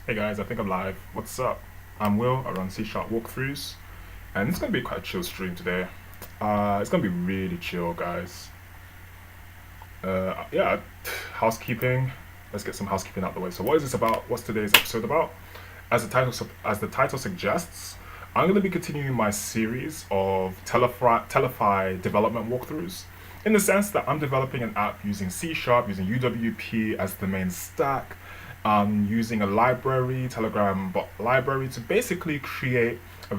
Hey guys, I think I'm live. What's up? I'm Will. I run CSharp walkthroughs, and it's gonna be quite a chill stream today. It's gonna be really chill, guys. Yeah, housekeeping. Let's get some housekeeping out the way. So, what is this about? What's today's episode about? As the title suggests, I'm gonna be continuing my series of Telefy development walkthroughs. In the sense that I'm developing an app using C Sharp, using UWP as the main stack, using a library, Telegram bot library, to basically create I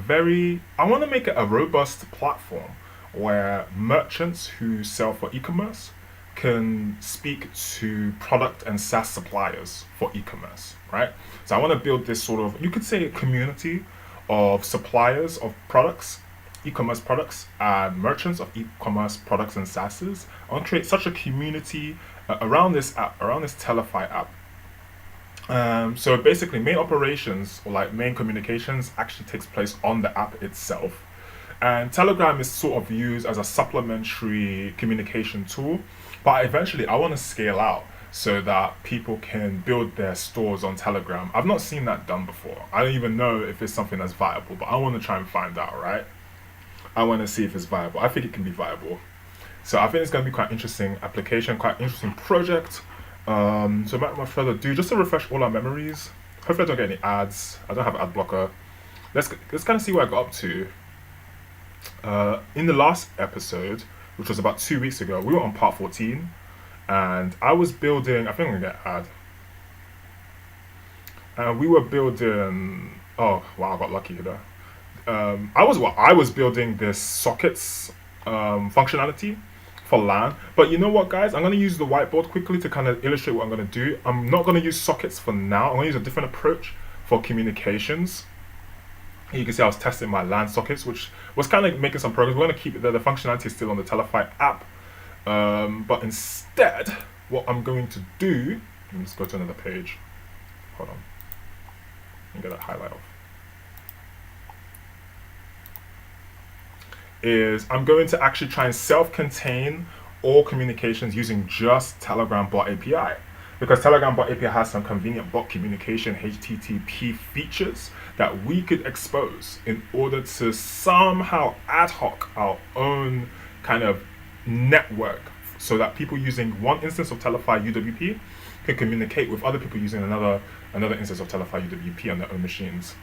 want to make it a robust platform where merchants who sell for e-commerce can speak to product and SaaS suppliers for e-commerce, right? So I want to build this sort of, you could say, a community of suppliers of products, e-commerce products, and merchants of e-commerce products and SaaSes. I want to create such a community around this app, around this Telefy app. So basically, main operations or like main communications actually takes place on the app itself. And Telegram is sort of used as a supplementary communication tool. But eventually, I want to scale out so that people can build their stores on Telegram. I've not seen that done before. I don't even know if it's something that's viable, but I want to try and find out, right? I want to see if it's viable. I think it can be viable. So I think it's going to be quite interesting application, quite interesting project. So without much further ado, just to refresh all our memories. Hopefully I don't get any ads. I don't have ad blocker. Let's kind of see what I got up to. In the last episode, which was about 2 weeks ago, we were on part 14, and I was building. I think I'm gonna get ad. We were building. Oh wow, I got lucky here. I was building this sockets functionality for LAN. But you know what, guys? I'm going to use the whiteboard quickly to kind of illustrate what I'm going to do. I'm not going to use sockets for now. I'm going to use a different approach for communications. You can see I was testing my LAN sockets, which was kind of making some progress. We're going to keep the functionality still on the Telefy app. But instead, what I'm going to do, let me just go to another page. Hold on. Let me get that highlight off. Is I'm going to actually try and self-contain all communications using just Telegram bot API. Because Telegram bot API has some convenient bot communication HTTP features that we could expose in order to somehow ad hoc our own kind of network so that people using one instance of Telefy UWP can communicate with other people using another instance of Telefy UWP on their own machines.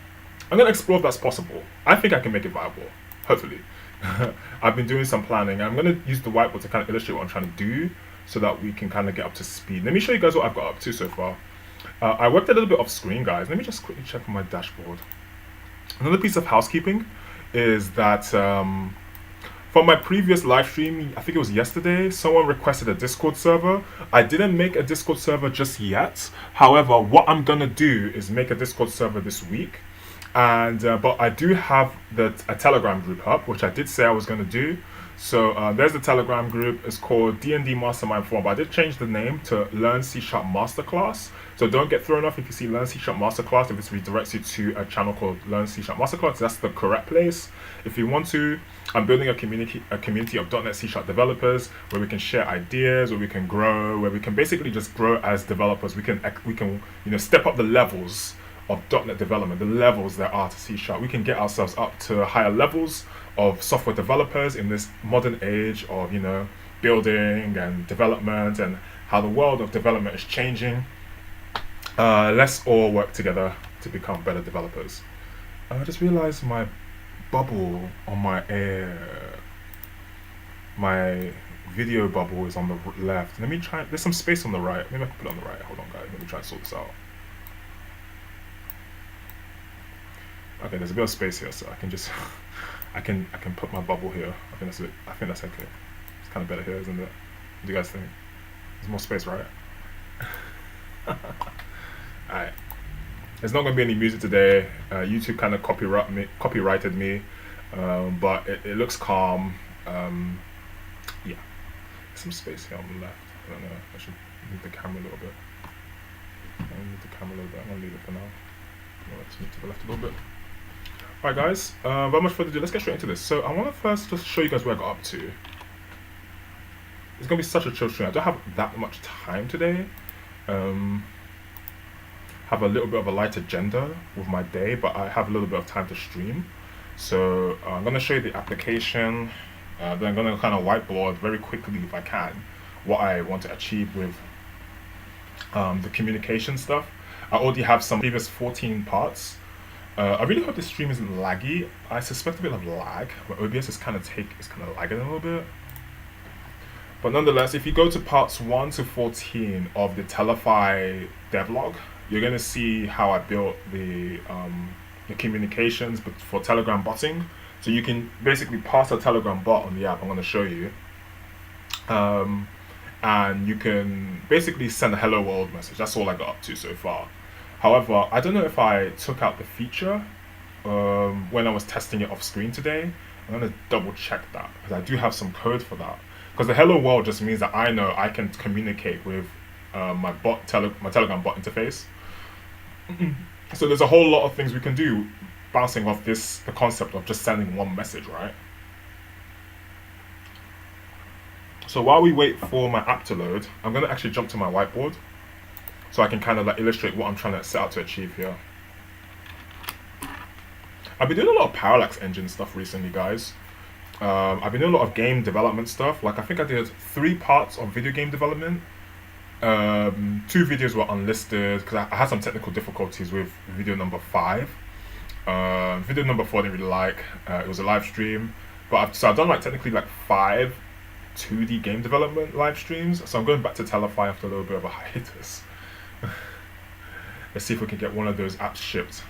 I'm going to explore if that's possible. I think I can make it viable, hopefully. I've been doing some planning. I'm going to use the whiteboard to kind of illustrate what I'm trying to do so that we can kind of get up to speed. Let me show you guys what I've got up to so far. I worked a little bit off screen, guys. Let me just quickly check on my dashboard. Another piece of housekeeping is that from my previous live stream, I think it was yesterday, someone requested a Discord server. I didn't make a Discord server just yet. However, what I'm going to do is make a Discord server this week. And but I do have a Telegram group up, which I did say I was going to do. So there's the Telegram group. It's called D&D Mastermind Forum, but I did change the name to Learn C# Masterclass. So don't get thrown off if you see Learn C# Masterclass, if it redirects you to a channel called Learn C# Masterclass. That's the correct place. If you want to, I'm building a community of .NET C# developers where we can share ideas, where we can grow, where we can basically just grow as developers. We can step up the levels of .NET development, the levels there are to C#. We can get ourselves up to higher levels of software developers in this modern age of, building and development and how the world of development is changing. Let's all work together to become better developers. I just realized my bubble on my video bubble is on the left. Let me try, there's some space on the right. Maybe I can put it on the right. Hold on, guys. Let me try and sort this out. Okay, there's a bit of space here, so I can just I can put my bubble here. I think that's okay. It's kind of better here, isn't it? What do you guys think? There's more space, right? Alright. There's not gonna be any music today. YouTube kind of copyrighted me, but it looks calm. Yeah. There's some space here on the left. I don't know. I should move the camera a little bit. I'm gonna leave it for now. Let's move to the left a little bit. Alright guys, without much further ado, let's get straight into this. So I want to first just show you guys where I got up to. It's going to be such a chill stream. I don't have that much time today. have a little bit of a light agenda with my day, but I have a little bit of time to stream. So I'm going to show you the application. Then I'm going to kind of whiteboard very quickly, if I can, what I want to achieve with the communication stuff. I already have some previous 14 parts. I really hope this stream isn't laggy. I suspect a bit of lag, but OBS is kind of lagging a little bit. But nonetheless, if you go to parts 1 to 14 of the Telefy devlog, you're going to see how I built the communications for Telegram botting. So you can basically pass a Telegram bot on the app. I'm going to show you. And you can basically send a hello world message. That's all I got up to so far. However, I don't know if I took out the feature when I was testing it off screen today. I'm going to double check that because I do have some code for that. Because the hello world just means that I know I can communicate with my Telegram bot interface. So there's a whole lot of things we can do bouncing off the concept of just sending one message, right? So while we wait for my app to load, I'm going to actually jump to my whiteboard so I can kind of like illustrate what I'm trying to set out to achieve here. I've been doing a lot of parallax engine stuff recently, guys. I've been doing a lot of game development stuff. Like I think I did 3 parts of video game development. 2 videos were unlisted because I had some technical difficulties with video number 5. Video number 4 I didn't really like. It was a live stream, but I've done like technically like 5 2D game development live streams. So I'm going back to Telefy after a little bit of a hiatus. Let's see if we can get one of those apps shipped.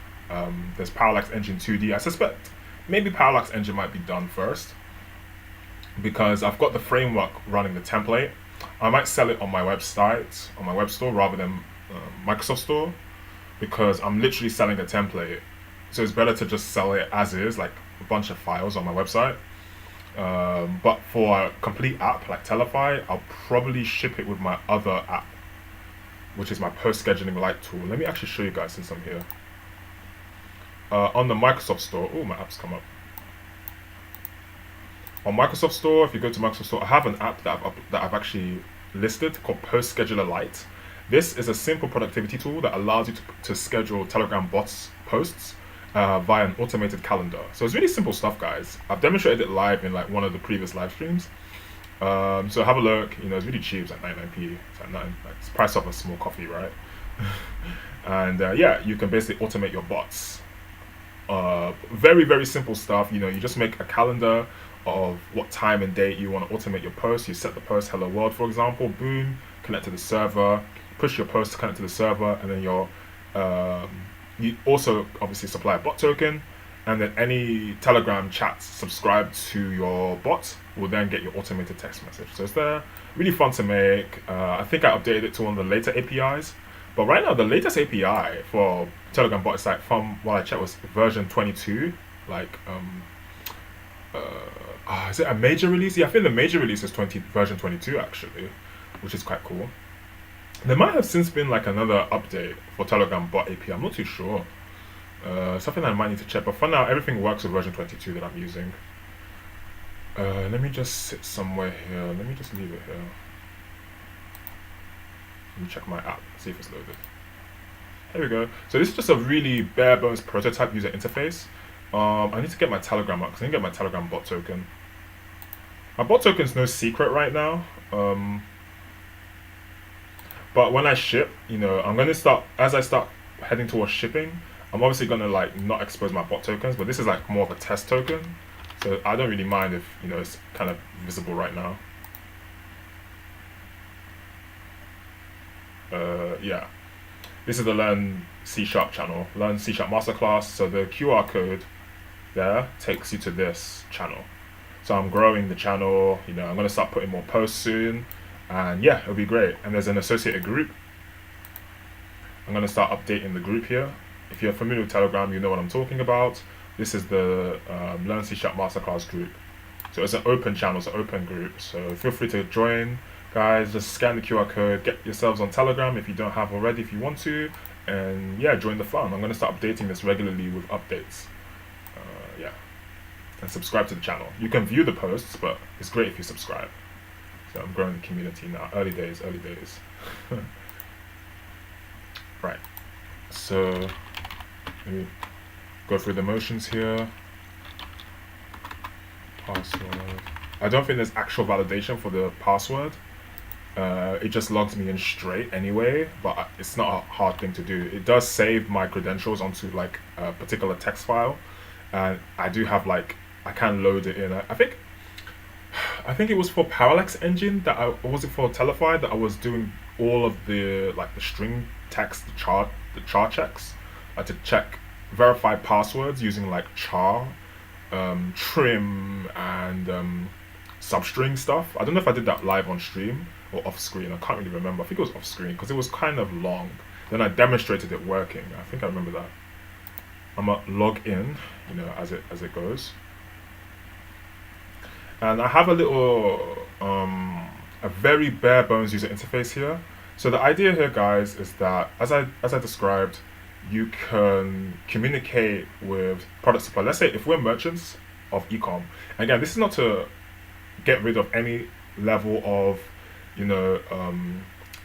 There's Parallax Engine 2D. I suspect maybe Parallax Engine might be done first because I've got the framework running the template. I might sell it on my website, on my web store rather than Microsoft Store because I'm literally selling a template. So it's better to just sell it as is, like a bunch of files on my website. But for a complete app like Telefy, I'll probably ship it with my other app, which is my post scheduling light tool. Let me actually show you guys since I'm here. On the Microsoft Store, oh, my app's come up. On Microsoft Store, if you go to Microsoft Store, I have an app that I've actually listed called Post Scheduler Lite. This is a simple productivity tool that allows you to schedule Telegram bots posts via an automated calendar. So it's really simple stuff, guys. I've demonstrated it live in like one of the previous live streams. So have a look. You know, it's really cheap. It's like 99p. It's like it's the price of a small coffee, right? And yeah, you can basically automate your bots. Very, very simple stuff. You know, you just make a calendar of what time and date you want to automate your post. You set the post hello world, for example. Boom, connect to the server. Push your post to connect to the server, and then you also obviously supply a bot token, and then any Telegram chats subscribed to your bot will then get your automated text message. So it's there, really fun to make. I think I updated it to one of the later APIs, but right now the latest API for Telegram bot is like, from what I checked, was version 22. Like, is it a major release? Yeah, I think the major release is version 22 actually, which is quite cool. There might have since been like another update for Telegram bot API. I'm not too sure. Something I might need to check. But for now, everything works with version 22 that I'm using. Let me just sit somewhere here. Let me just leave it here. Let me check my app, see if it's loaded. There we go. So this is just a really bare bones prototype user interface. I need to get my Telegram up because I need to get my Telegram bot token. My bot token is no secret right now. But when I ship, you know, I'm going to start, as I start heading towards shipping, I'm obviously going to like not expose my bot tokens, but this is like more of a test token. So I don't really mind if, you know, it's kind of visible right now. Yeah, this is the Learn CSharp channel, Learn CSharp Masterclass. So the QR code there takes you to this channel. So I'm growing the channel, you know, I'm going to start putting more posts soon. And yeah, it'll be great. And there's an associated group. I'm going to start updating the group here. If you're familiar with Telegram, you know what I'm talking about. This is the Learn C# Masterclass group. So it's an open channel, it's an open group. So feel free to join, guys. Just scan the QR code, get yourselves on Telegram if you don't have already, if you want to. And yeah, join the fun. I'm going to start updating this regularly with updates. Yeah. And subscribe to the channel. You can view the posts, but it's great if you subscribe. So I'm growing the community now. Early days, early days. Right. So let me go through the motions here. Password. I don't think there's actual validation for the password. It just logs me in straight anyway, but it's not a hard thing to do. It does save my credentials onto like a particular text file, and I do have like, I can load it in. I think it was for Parallax Engine that or was it for Telefy that I was doing all of the like the string text char checks, to check verified passwords using like char, trim, and substring stuff. I don't know if I did that live on stream or off screen. I can't really remember. I think it was off screen because it was kind of long. Then I demonstrated it working. I think I remember that. I'm gonna log in, you know, as it goes. And I have a little, a very bare bones user interface here. So the idea here, guys, is that as I described, you can communicate with product supply. Let's say if we're merchants of eComm. Again, this is not to get rid of any level of, you know,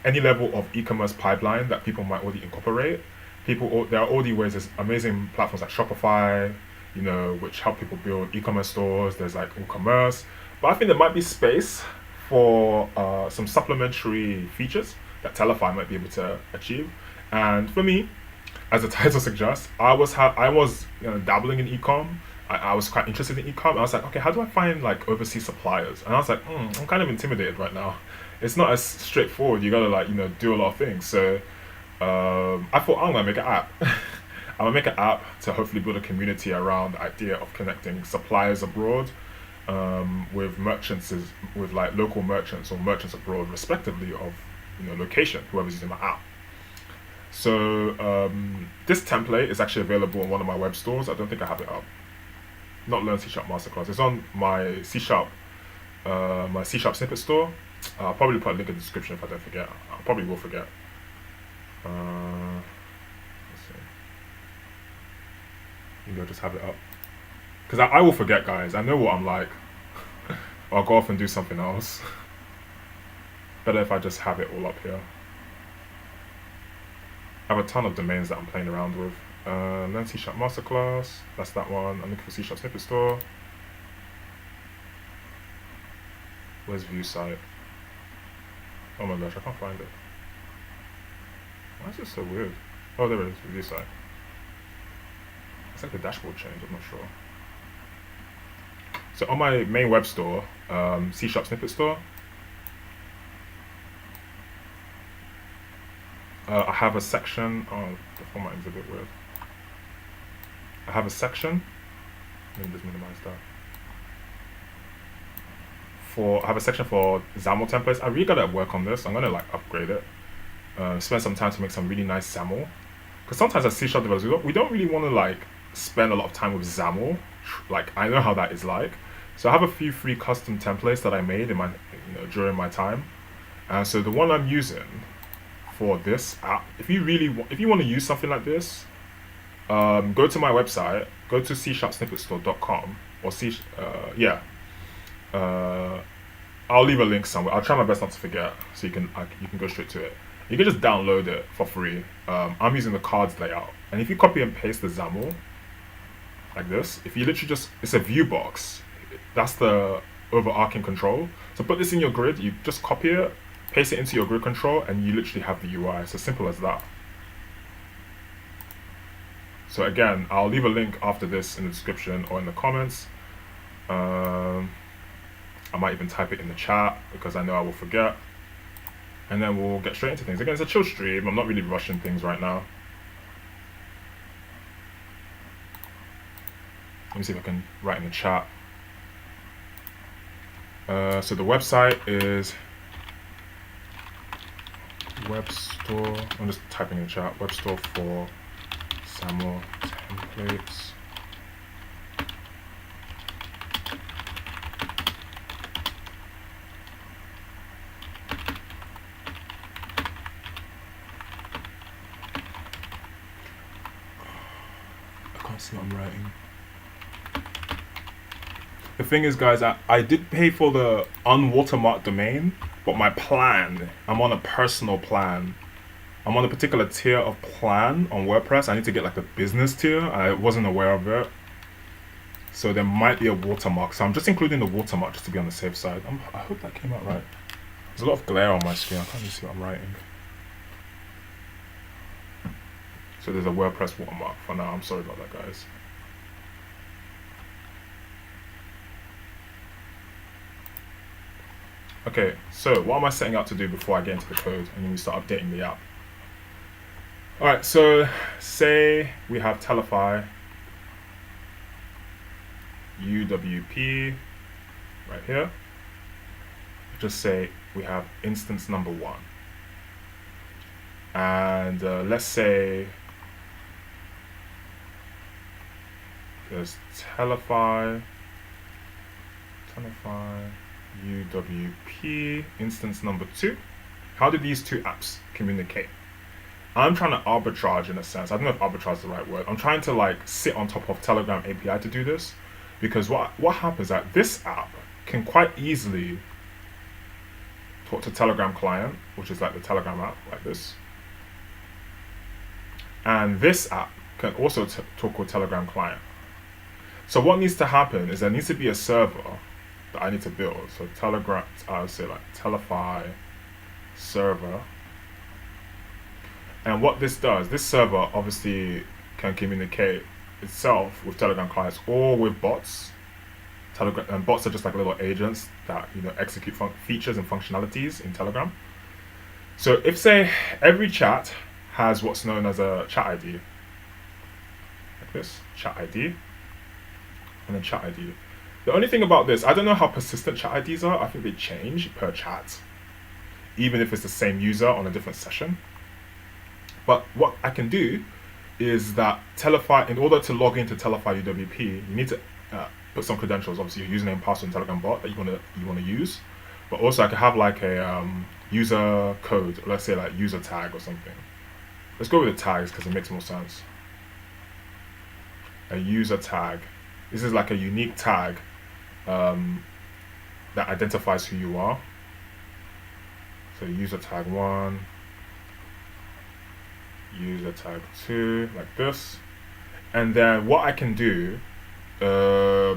any level of e-commerce pipeline that people might already incorporate. There are already ways. There's amazing platforms like Shopify, you know, which help people build e-commerce stores. There's like WooCommerce, but I think there might be space for some supplementary features that Telefy might be able to achieve. And for me, as the title suggests, I was you know, dabbling in eComm. I was quite interested in eComm. I was like, okay, how do I find like overseas suppliers? And I was like, I'm kind of intimidated right now. It's not as straightforward. You gotta like, you know, do a lot of things. So I thought I'm gonna make an app. I'm gonna make an app to hopefully build a community around the idea of connecting suppliers abroad with merchants, with like local merchants or merchants abroad, respectively of, you know, location, whoever's using my app. So this template is actually available on one of my web stores. I don't think I have it up. Not Learn C# Masterclass. It's on my C# snippet store. I'll probably put a link in the description if I don't forget. I probably will forget. Let's see. Maybe I'll just have it up. Because I will forget, guys. I know what I'm like. Or I'll go off and do something else. Better if I just have it all up here. I have a ton of domains that I'm playing around with. Learn C# Masterclass. That's that one. I'm looking for C# snippet store. Where's view site? Oh my gosh, I can't find it. Why is this so weird? Oh, there it is, review site. It's like the dashboard changed, I'm not sure. So on my main web store, C# snippet store, I have a section. Oh, the formatting's a bit weird. I have a section. Let me just minimize that. I have a section for XAML templates. I really gotta work on this. I'm gonna like upgrade it. Spend some time to make some really nice XAML. Because sometimes as C# developers, we don't really want to like spend a lot of time with XAML. Like I know how that is like. So I have a few free custom templates that I made in my, you know, during my time. And so the one I'm using for this app, if you want to use something like this, go to my website, go to csharpsnippetstore.com or I'll leave a link somewhere. I'll try my best not to forget, so you can go straight to it. You can just download it for free. I'm using the cards layout, and if you copy and paste the XAML like this, if you literally it's a view box. That's the overarching control. So put this in your grid. You just copy it, paste it into your grid control, and you literally have the UI. It's as simple as that. So again, I'll leave a link after this in the description or in the comments. I might even type it in the chat because I know I will forget. And then we'll get straight into things. Again, it's a chill stream. I'm not really rushing things right now. Let me see if I can write in the chat. So the website is web store. I'm just typing in the chat. Web store for XAML templates. I can't see what I'm writing. The thing is, guys, I did pay for the unwatermarked domain, but my plan, I'm on a personal plan, I'm on a particular tier of plan on WordPress. I need to get like the business tier. I wasn't aware of it. So there might be a watermark. So I'm just including the watermark just to be on the safe side. I hope that came out right. There's a lot of glare on my screen. I can't even see what I'm writing. So there's a WordPress watermark for now. I'm sorry about that, guys. Okay, so what am I setting out to do before I get into the code and then we start updating the app? All right, so say we have Telefy UWP right here. Just say we have instance number 1. And let's say there's Telefy UWP instance number 2. How do these two apps communicate? I'm trying to arbitrage in a sense. I don't know if arbitrage is the right word. I'm trying to like sit on top of Telegram API to do this, because what happens is that this app can quite easily talk to Telegram client, which is like the Telegram app, like this. And this app can also talk with Telegram client. So what needs to happen is there needs to be a server that I need to build. So Telegram, I would say like Telefy server. And what this does, this server obviously can communicate itself with Telegram clients or with bots. And bots are just like little agents that execute features and functionalities in Telegram. So if say every chat has what's known as a chat ID, like this, chat ID, and then chat ID. The only thing about this, I don't know how persistent chat IDs are. I think they change per chat, even if it's the same user on a different session. But what I can do is that Telefy, in order to log into Telefy UWP, you need to put some credentials, obviously your username, password, and Telegram bot that you want to use. But also I can have like a user code, let's say like user tag or something. Let's go with the tags because it makes more sense. A user tag. This is like a unique tag that identifies who you are. So user tag 1, user tag 2, like this. And then what I can do, the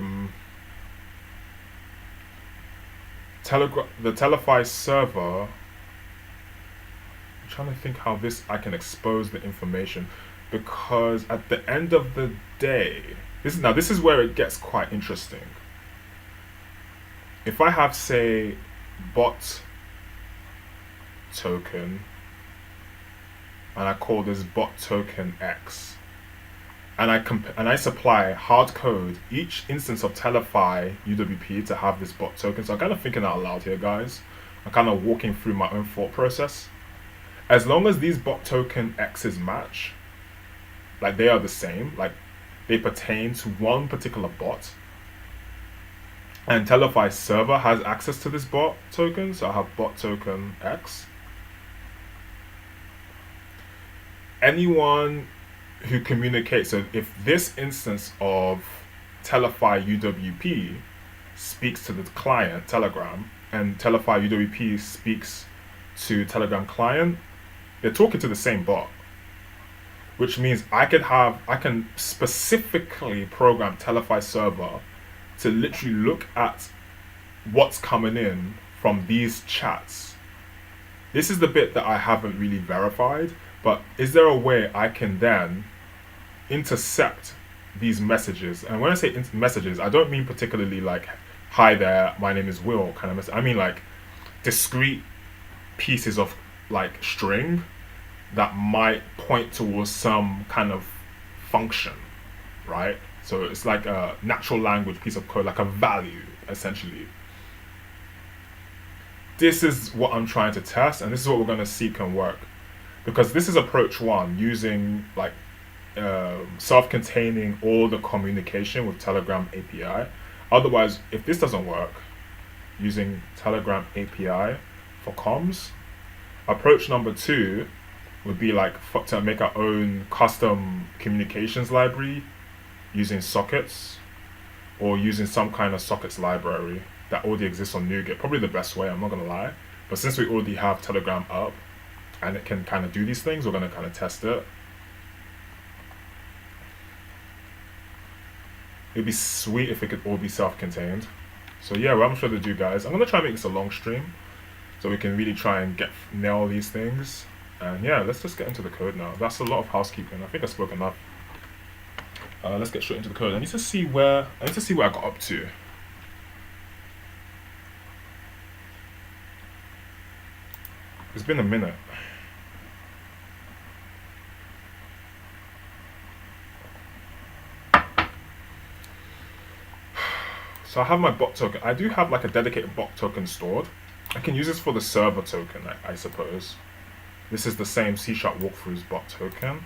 Telefy server, I'm trying to think how I can expose the information, because at the end of the day, this is where it gets quite interesting. If I have, say, bot token, and I call this bot token X, and I supply hard code each instance of Telefy UWP to have this bot token. So I'm kind of thinking out loud here, guys. I'm kind of walking through my own thought process. As long as these bot token X's match, like they are the same, like they pertain to one particular bot, and Telefy server has access to this bot token, so I have bot token X. Anyone who communicates, so if this instance of Telefy UWP speaks to the client Telegram, and Telefy UWP speaks to Telegram client, they're talking to the same bot, which means I can specifically program Telefy server to literally look at what's coming in from these chats. This is the bit that I haven't really verified, but is there a way I can then intercept these messages? And when I say messages, I don't mean particularly like, hi there, my name is Will kind of message. I mean like discrete pieces of like string that might point towards some kind of function, right? So it's like a natural language piece of code, like a value, essentially. This is what I'm trying to test, and this is what we're going to see can work. Because this is approach 1, using like self-containing all the communication with Telegram API. Otherwise, if this doesn't work, using Telegram API for comms, approach number 2 would be like to make our own custom communications library using sockets, or using some kind of sockets library that already exists on NuGet. Probably the best way, I'm not gonna lie. But since we already have Telegram up, and it can kind of do these things. We're going to kind of test it. It'd be sweet if it could all be self-contained. So yeah, what I'm trying to do, guys, I'm going to try and make this a long stream so we can really try and nail these things. And yeah, let's just get into the code now. That's a lot of housekeeping. I think I spoke enough. Let's get straight into the code. I need to see where I got up to. It's been a minute. So I have my bot token. I do have like a dedicated bot token stored. I can use this for the server token, I suppose. This is the same CSharp walkthroughs bot token.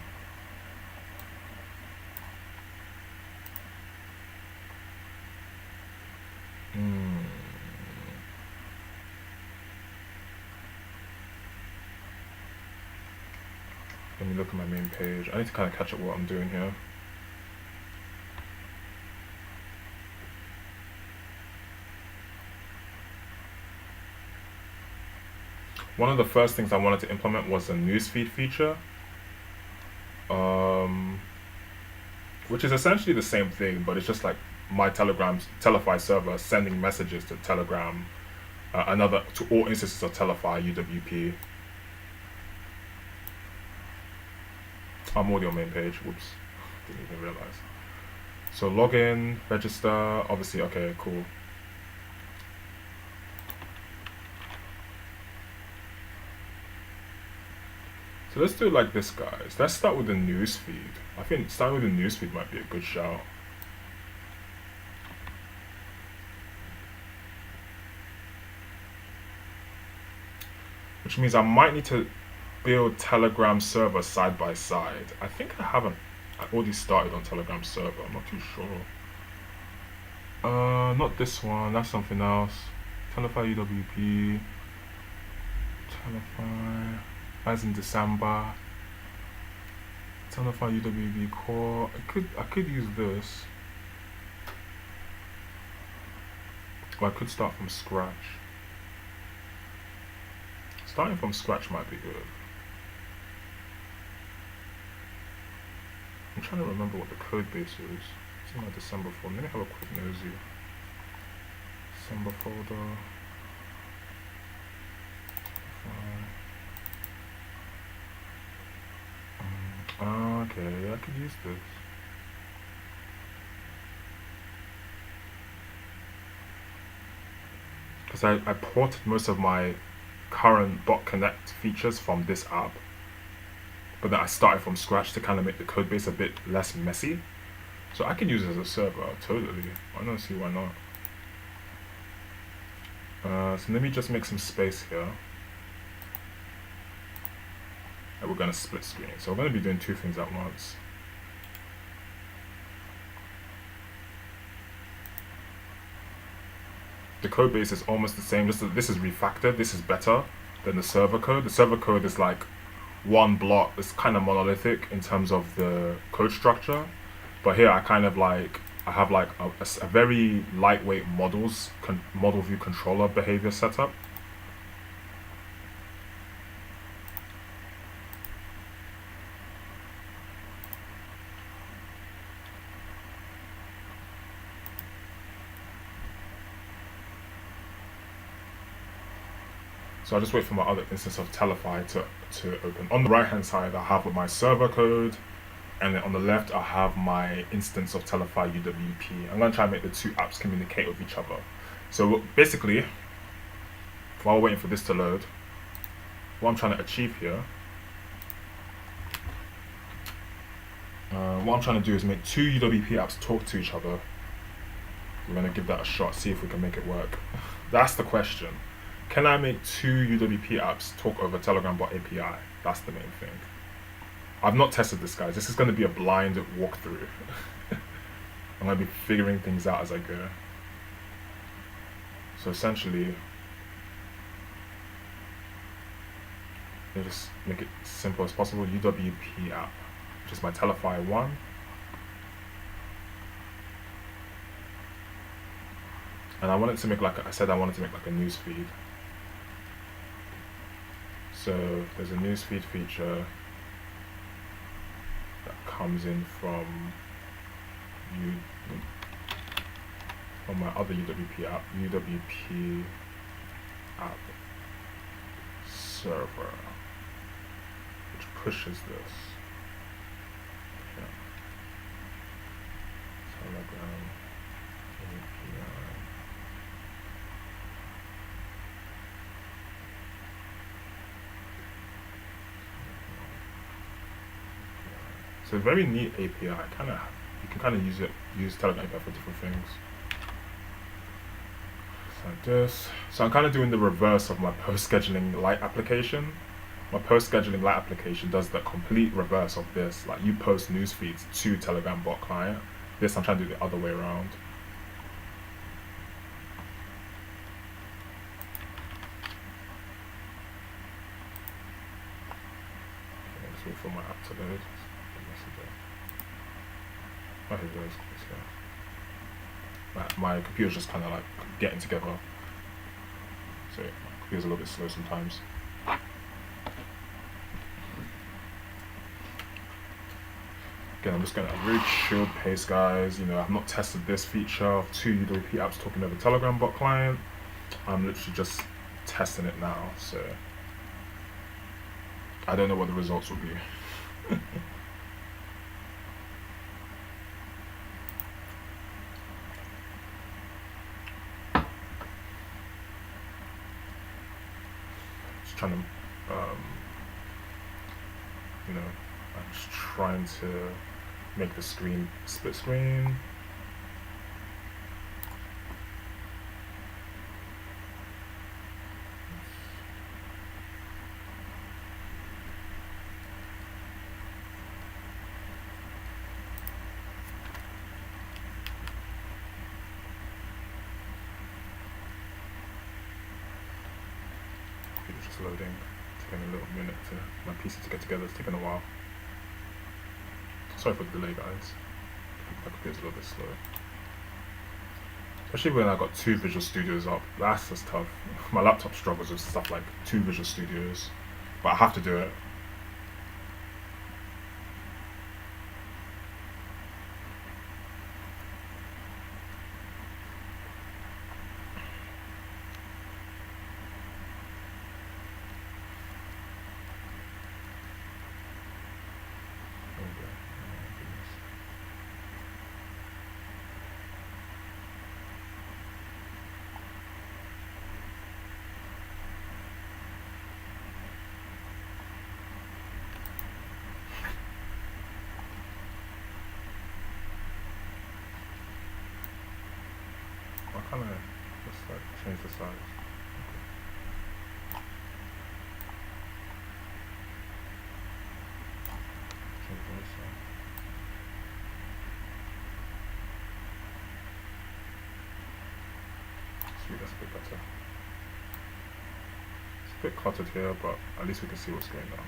Let me look at my main page. I need to kind of catch up what I'm doing here. One of the first things I wanted to implement was a newsfeed feature, which is essentially the same thing, but it's just like my Telefy server sending messages to Telegram, to all instances of Telefy UWP. I'm already on main page. Whoops, didn't even realize. So login, register, obviously. Okay, cool. So let's do it like this, guys. Let's start with the newsfeed. I think starting with the newsfeed might be a good shout. Which means I might need to build Telegram server side by side. I think I haven't. I already started on Telegram server. I'm not too sure. Not this one. That's something else. Telefy UWP. Telefy. As in December. Telefy UWP core. I could use this. Or I could start from scratch. Starting from scratch might be good. I'm trying to remember what the code base is. It's in my December folder. Let me have a quick nosy. December folder. Okay, I could use this. Because I ported most of my current bot connect features from this app, but then I started from scratch to kind of make the code base a bit less messy. So I can use it as a server, totally. I don't see why not. So let me just make some space here. And we're going to split screen. So we're going to be doing two things at once. The code base is almost the same, just that this is refactored. This is better than the server code. The server code is like one block. It's kind of monolithic in terms of the code structure. But here I have like a very lightweight model view controller behavior setup. So I'll just wait for my other instance of Telefy to open. On the right hand side, I have my server code, and then on the left, I have my instance of Telefy UWP. I'm going to try and make the two apps communicate with each other. So basically, while we're waiting for this to load, what I'm trying to achieve here, what I'm trying to do is make two UWP apps talk to each other. We're going to give that a shot, see if we can make it work. That's the question. Can I make two UWP apps talk over Telegram bot API? That's the main thing. I've not tested this, guys. This is going to be a blind walkthrough. I'm going to be figuring things out as I go. So essentially, just make it simple as possible. UWP app, which is my Telefy 1. And I wanted to make like I wanted to make like a news feed. So there's a newsfeed feature that comes in from my other UWP app server, which pushes this. Yeah. Telegram API. So very neat API. You can kind of use Telegram API for different things. Like this. So I'm kind of doing the reverse of my post scheduling Lite application. My post scheduling Lite application does the complete reverse of this. Like you post news feeds to Telegram bot client. This I'm trying to do the other way around. Okay, let's wait for my app to load. Oh, here it goes. My computer's just kind of like getting together, so my computer's a little bit slow sometimes. Again, I'm just going at a really chilled pace, guys. You know, I've not tested this feature of 2 UWP apps talking over Telegram bot client. I'm literally just testing it now, so I don't know what the results will be. Trying to, you know, I'm just trying to make the screen split screen. It's just loading, taking a little minute to my PC to get together. It's taking a while. Sorry for the delay, guys. My computer's a little bit slow. Especially when I got 2 Visual Studios up. That's just tough. My laptop struggles with stuff like 2 Visual Studios, but I have to do it. I kind of just like change the size. Change the size. Sweet, that's a bit better. It's a bit cluttered here, but at least we can see what's going on.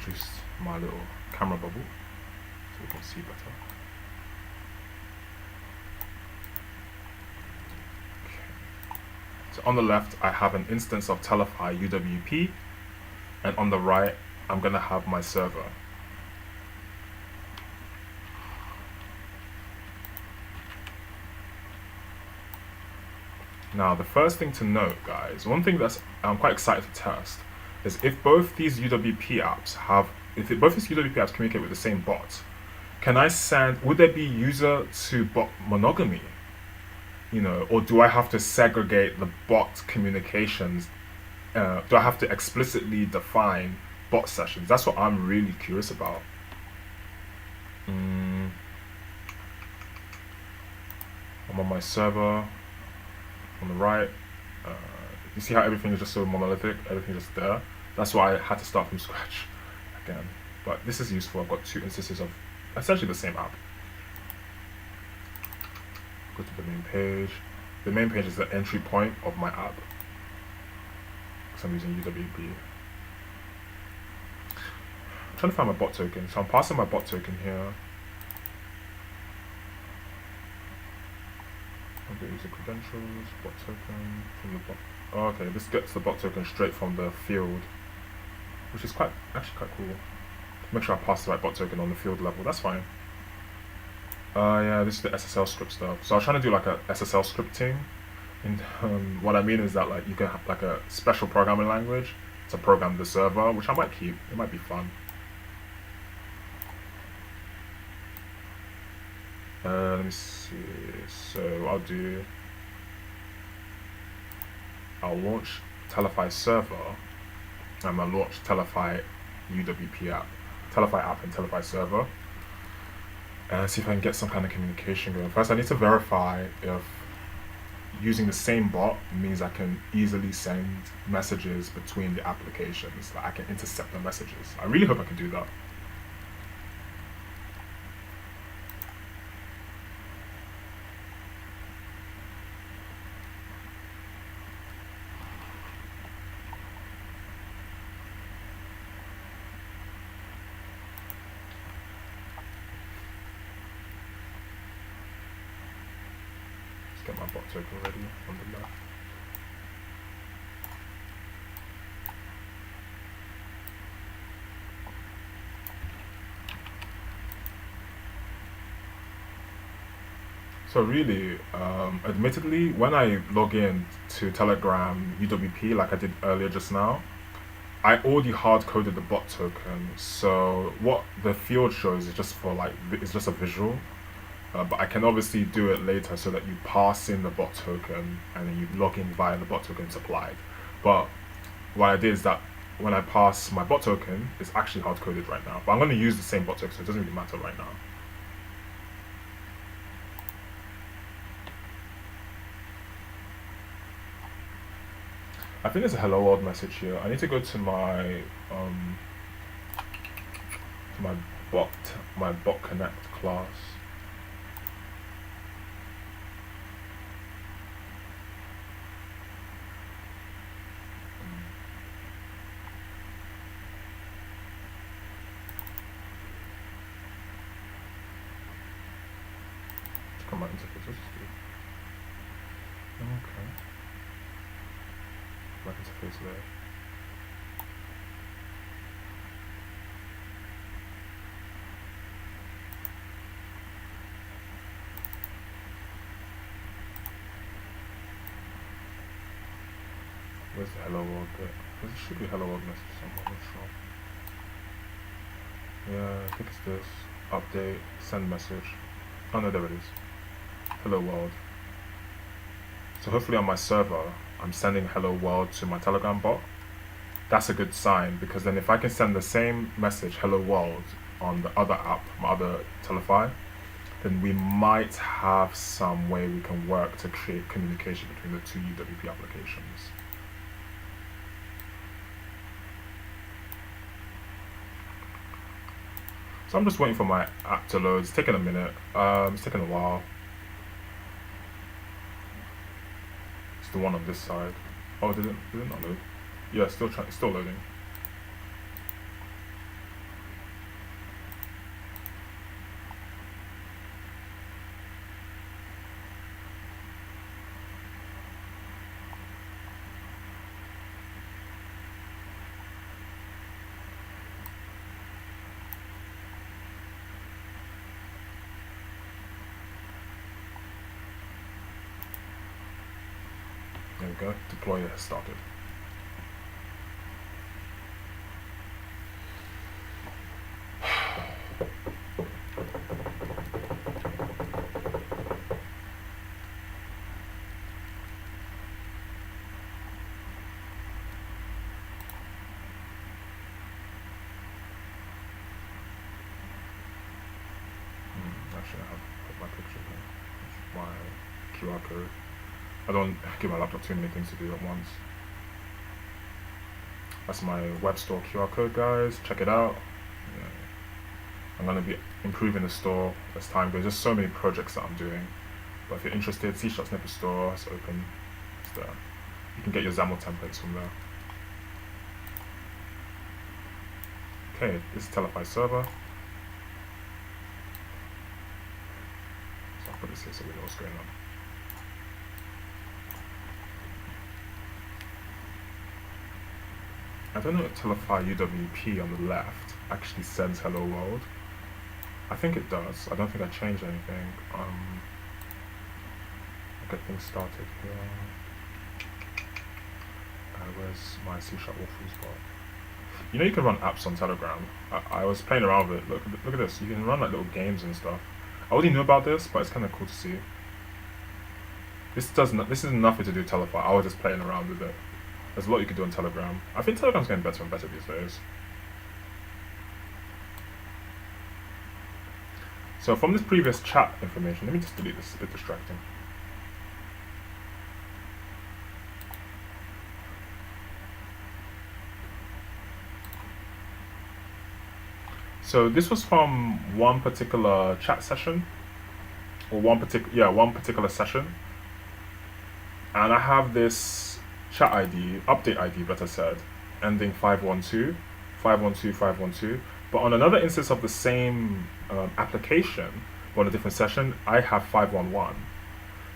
Reduce my little camera bubble so we can see better. Okay. So on the left I have an instance of Telefy UWP, and on the right I'm gonna have my server. Now the first thing to note, guys, one thing that's I'm quite excited to test is if both these UWP apps communicate with the same bot, can I send, would there be user to bot monogamy? You know, or do I have to segregate the bot communications? Do I have to explicitly define bot sessions? That's what I'm really curious about. I'm on my server, on the right. You see how everything is just so monolithic, everything's just there? That's why I had to start from scratch again. But this is useful. I've got 2 instances of essentially the same app. Go to the main page. The main page is the entry point of my app, because I'm using UWP. I'm trying to find my bot token. So I'm passing my bot token here. Okay, user credentials, bot token from the bot. Oh, okay, this gets the bot token straight from the field, which is actually quite cool. Make sure I pass the right bot token on the field level. That's fine. Yeah, this is the SSL script stuff. So I was trying to do like a SSL scripting. And what I mean is that like you can have like a special programming language to program the server, which I might keep. It might be fun. Let me see. So I'll launch Telefy server, and I'll launch Telefy UWP app, Telefy app and Telefy server, and see if I can get some kind of communication going. First, I need to verify if using the same bot means I can easily send messages between the applications. Like I can intercept the messages. I really hope I can do that. Get my bot token ready on the left. So really, admittedly, when I log in to Telegram UWP like I did earlier just now, I already hard-coded the bot token. So what the field shows is just for like, it's just a visual. But I can obviously do it later so that you pass in the bot token and then you log in via the bot token supplied. But what I did is that when I pass my bot token, it's actually hard-coded right now. But I'm going to use the same bot token, so it doesn't really matter right now. I think there's a hello world message here. I need to go to my bot connect class. My interface. This is good. Okay. My interface there. Where's the hello world bit? There should be hello world message somewhere, I'm not sure. Yeah, I think it's this. Update, send message. Oh no, there it is. Hello world. So hopefully on my server, I'm sending hello world to my Telegram bot. That's a good sign, because then if I can send the same message, hello world, on the other app, my other Telefy, then we might have some way we can work to create communication between the two UWP applications. So I'm just waiting for my app to load. It's taking a minute. It's taking a while. It's the one on this side. Oh, did it not load? Yeah, it's still loading. There we go. Deploy has started. Actually, I have put my picture there. My QR code. I don't give my laptop too many things to do at once. That's my web store QR code, guys. Check it out. Yeah. I'm going to be improving the store as time goes. There's so many projects that I'm doing. But if you're interested, CSharp Snippet Store, it's open. It's there. You can get your XAML templates from there. Okay, this is Telefy server. So I'll put this here so we know what's going on. I don't know if Telefy UWP on the left actually sends hello world. I think it does. I don't think I changed anything. I'll get things started here. Where's my CSharp walkthroughs bot? You know you can run apps on Telegram. I was playing around with it. Look at this. You can run like little games and stuff. I already knew about this, but it's kind of cool to see. This is nothing to do with Telefy. I was just playing around with it. There's a lot you can do on Telegram. I think Telegram's getting better and better these days. So from this previous chat information, let me just delete this. It's a bit distracting. So this was from one particular chat session, or one particular session, and I have this chat ID, update ID, better said, ending 512, 512, 512. But on another instance of the same application, but on a different session, I have 511.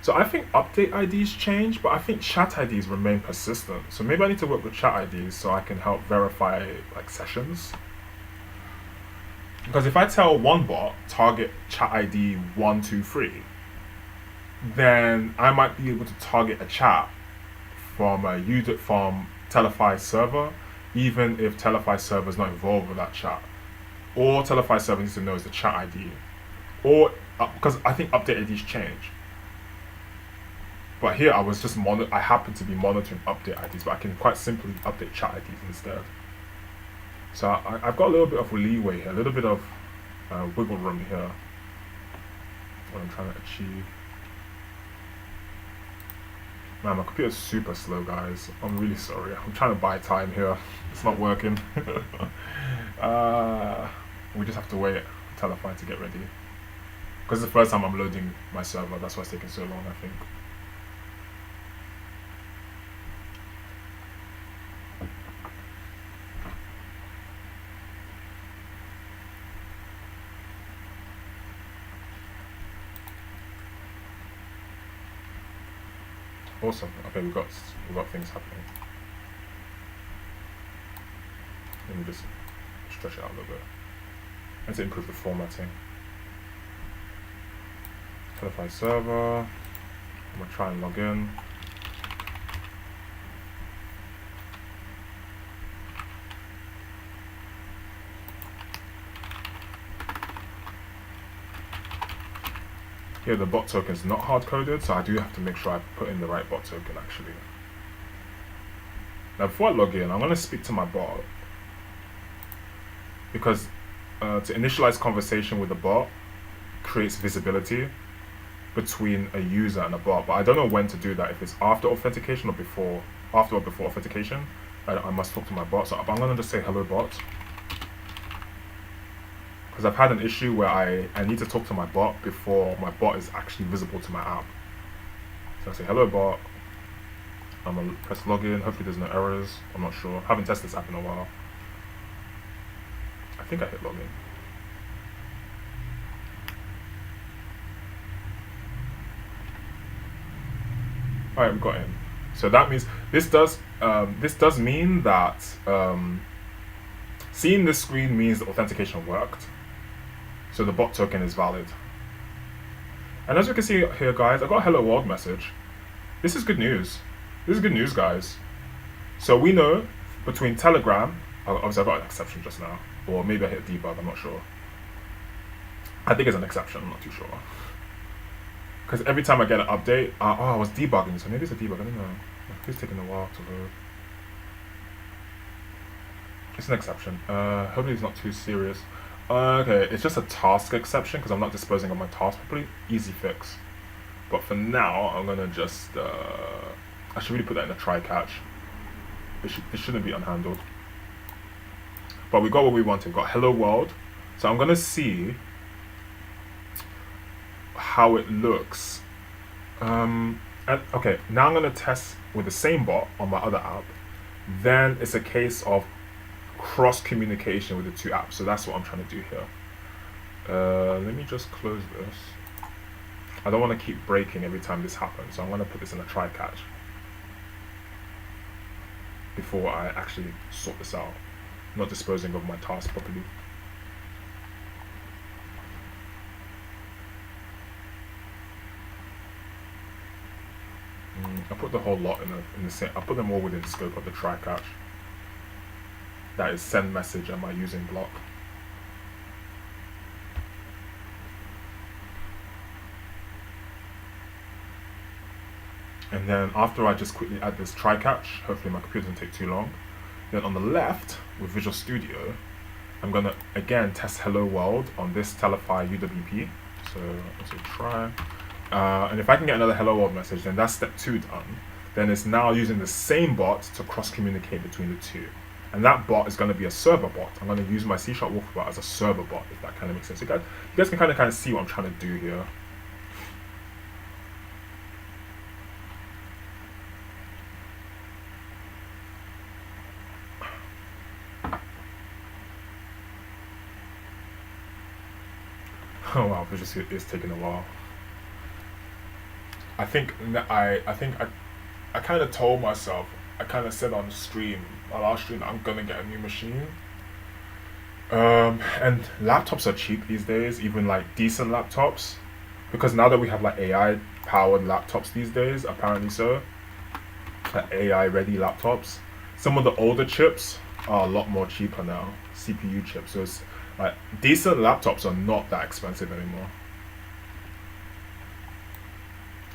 So I think update IDs change, but I think chat IDs remain persistent. So maybe I need to work with chat IDs so I can help verify like sessions. Because if I tell one bot target chat ID 123, then I might be able to target a chat from from Telefy server, even if Telefy server is not involved with that chat. All Telefy server needs to know is the chat ID, or because I think update IDs change. But here I was just I happen to be monitoring update IDs, but I can quite simply update chat IDs instead. So I've got a little bit of leeway here, a little bit of wiggle room here. What I'm trying to achieve. Man, my computer's super slow, guys. I'm really sorry. I'm trying to buy time here. It's not working. We just have to wait until I find to get ready. Because it's the first time I'm loading my server, that's why it's taking so long, I think. Awesome. Okay, we've got things happening. Let me just stretch it out a little bit. And to improve the formatting. Telefy server. I'm gonna try and log in. Here the bot token is not hard coded, so I do have to make sure I put in the right bot token actually. Now before I log in, I'm going to speak to my bot, because to initialize conversation with the bot creates visibility between a user and a bot, but I don't know when to do that, if it's after authentication or before authentication. I must talk to my bot, so I'm going to just say hello bot. Because I've had an issue where I need to talk to my bot before my bot is actually visible to my app. So I say, hello bot. I'm going to press login. Hopefully there's no errors. I'm not sure. I haven't tested this app in a while. I think I hit login. Alright, we got in. So that means this does mean that seeing this screen means the authentication worked. So the bot token is valid. And as you can see here, guys, I got a hello world message. This is good news. This is good news, guys. So we know between Telegram, obviously I got an exception just now, or maybe I hit debug, I'm not sure. I think it's an exception, I'm not too sure. Because every time I get an update, I was debugging, so maybe it's a debug, I don't know. It's taking a while to load. It's an exception. Hopefully it's not too serious. Okay, it's just a task exception because I'm not disposing of my task properly. Easy fix. But for now, I'm gonna just I should really put that in a try catch. It shouldn't be unhandled. But we got what we wanted. We got hello world. So I'm gonna see how it looks. Okay, now I'm gonna test with the same bot on my other app. Then it's a case of cross communication with the two apps. So that's what I'm trying to do here. Let me just close this. I don't want to keep breaking every time this happens, so I'm going to put this in a try catch. before I actually sort this out, not disposing of my task properly. I put the whole lot in the same. I put them all within the scope of the try catch. That is send message and my using block. And then after I just quickly add this try catch, hopefully my computer doesn't take too long. Then on the left with Visual Studio, I'm gonna again test hello world on this Telefy UWP. So let's say try. And if I can get another hello world message, then that's step 2 done. Then it's now using the same bot to cross communicate between the two. And that bot is going to be a server bot. I'm going to use my CSharp walkabout as a server bot, if that kind of makes sense. You guys can kind of see what I'm trying to do here. Oh wow, Visual Studio is taking a while. I think I kind of told myself, I kind of said on stream, on our stream, I'm gonna get a new machine. And laptops are cheap these days, even like decent laptops, because now that we have like AI powered laptops these days, apparently so, like AI ready laptops. Some of the older chips are a lot more cheaper now, CPU chips. So it's like decent laptops are not that expensive anymore.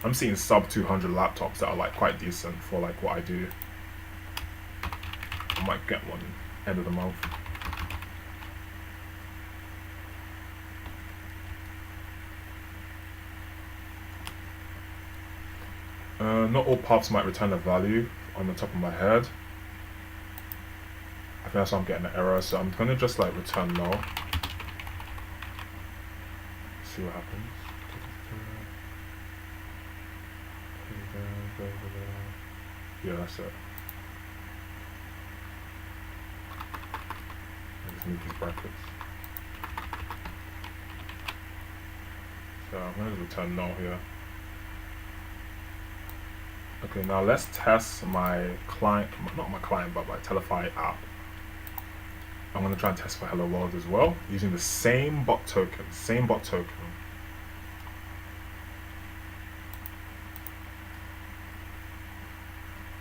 I'm seeing sub 200 laptops that are like quite decent for like what I do. I might get one end of the month. Not all paths might return a value on the top of my head. I think that's why I'm getting an error, so I'm gonna just like return null. See what happens. Yeah, that's it. I just need these brackets. So I'm going to return null here. Okay, now let's test my client, not my client, but my Telefy app. I'm going to try and test for Hello World as well, using the same bot token,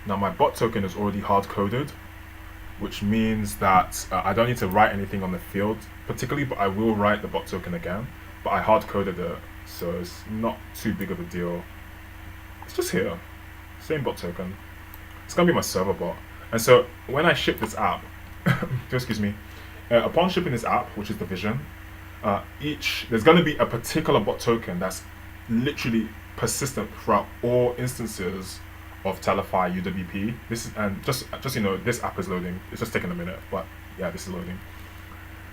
Now my bot token is already hard-coded, which means that I don't need to write anything on the field particularly, but I will write the bot token again. But I hard-coded it, so it's not too big of a deal. It's just here, same bot token. It's gonna be my server bot. And so when I ship this app, excuse me, upon shipping this app, which is the vision, there's gonna be a particular bot token that's literally persistent throughout all instances of Telefy UWP. This is, and just you know, this app is loading. It's just taking a minute, but yeah, this is loading.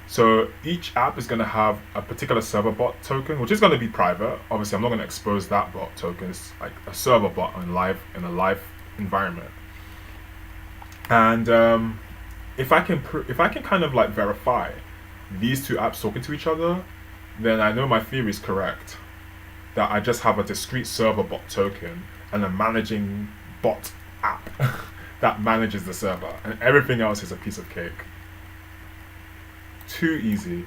So each app is going to have a particular server bot token, which is going to be private. Obviously, I'm not going to expose that bot token. It's like a server bot in a live environment. And if I can kind of like verify these two apps talking to each other, then I know my theory is correct. That I just have a discrete server bot token and a managing bot app that manages the server, and everything else is a piece of cake. Too easy.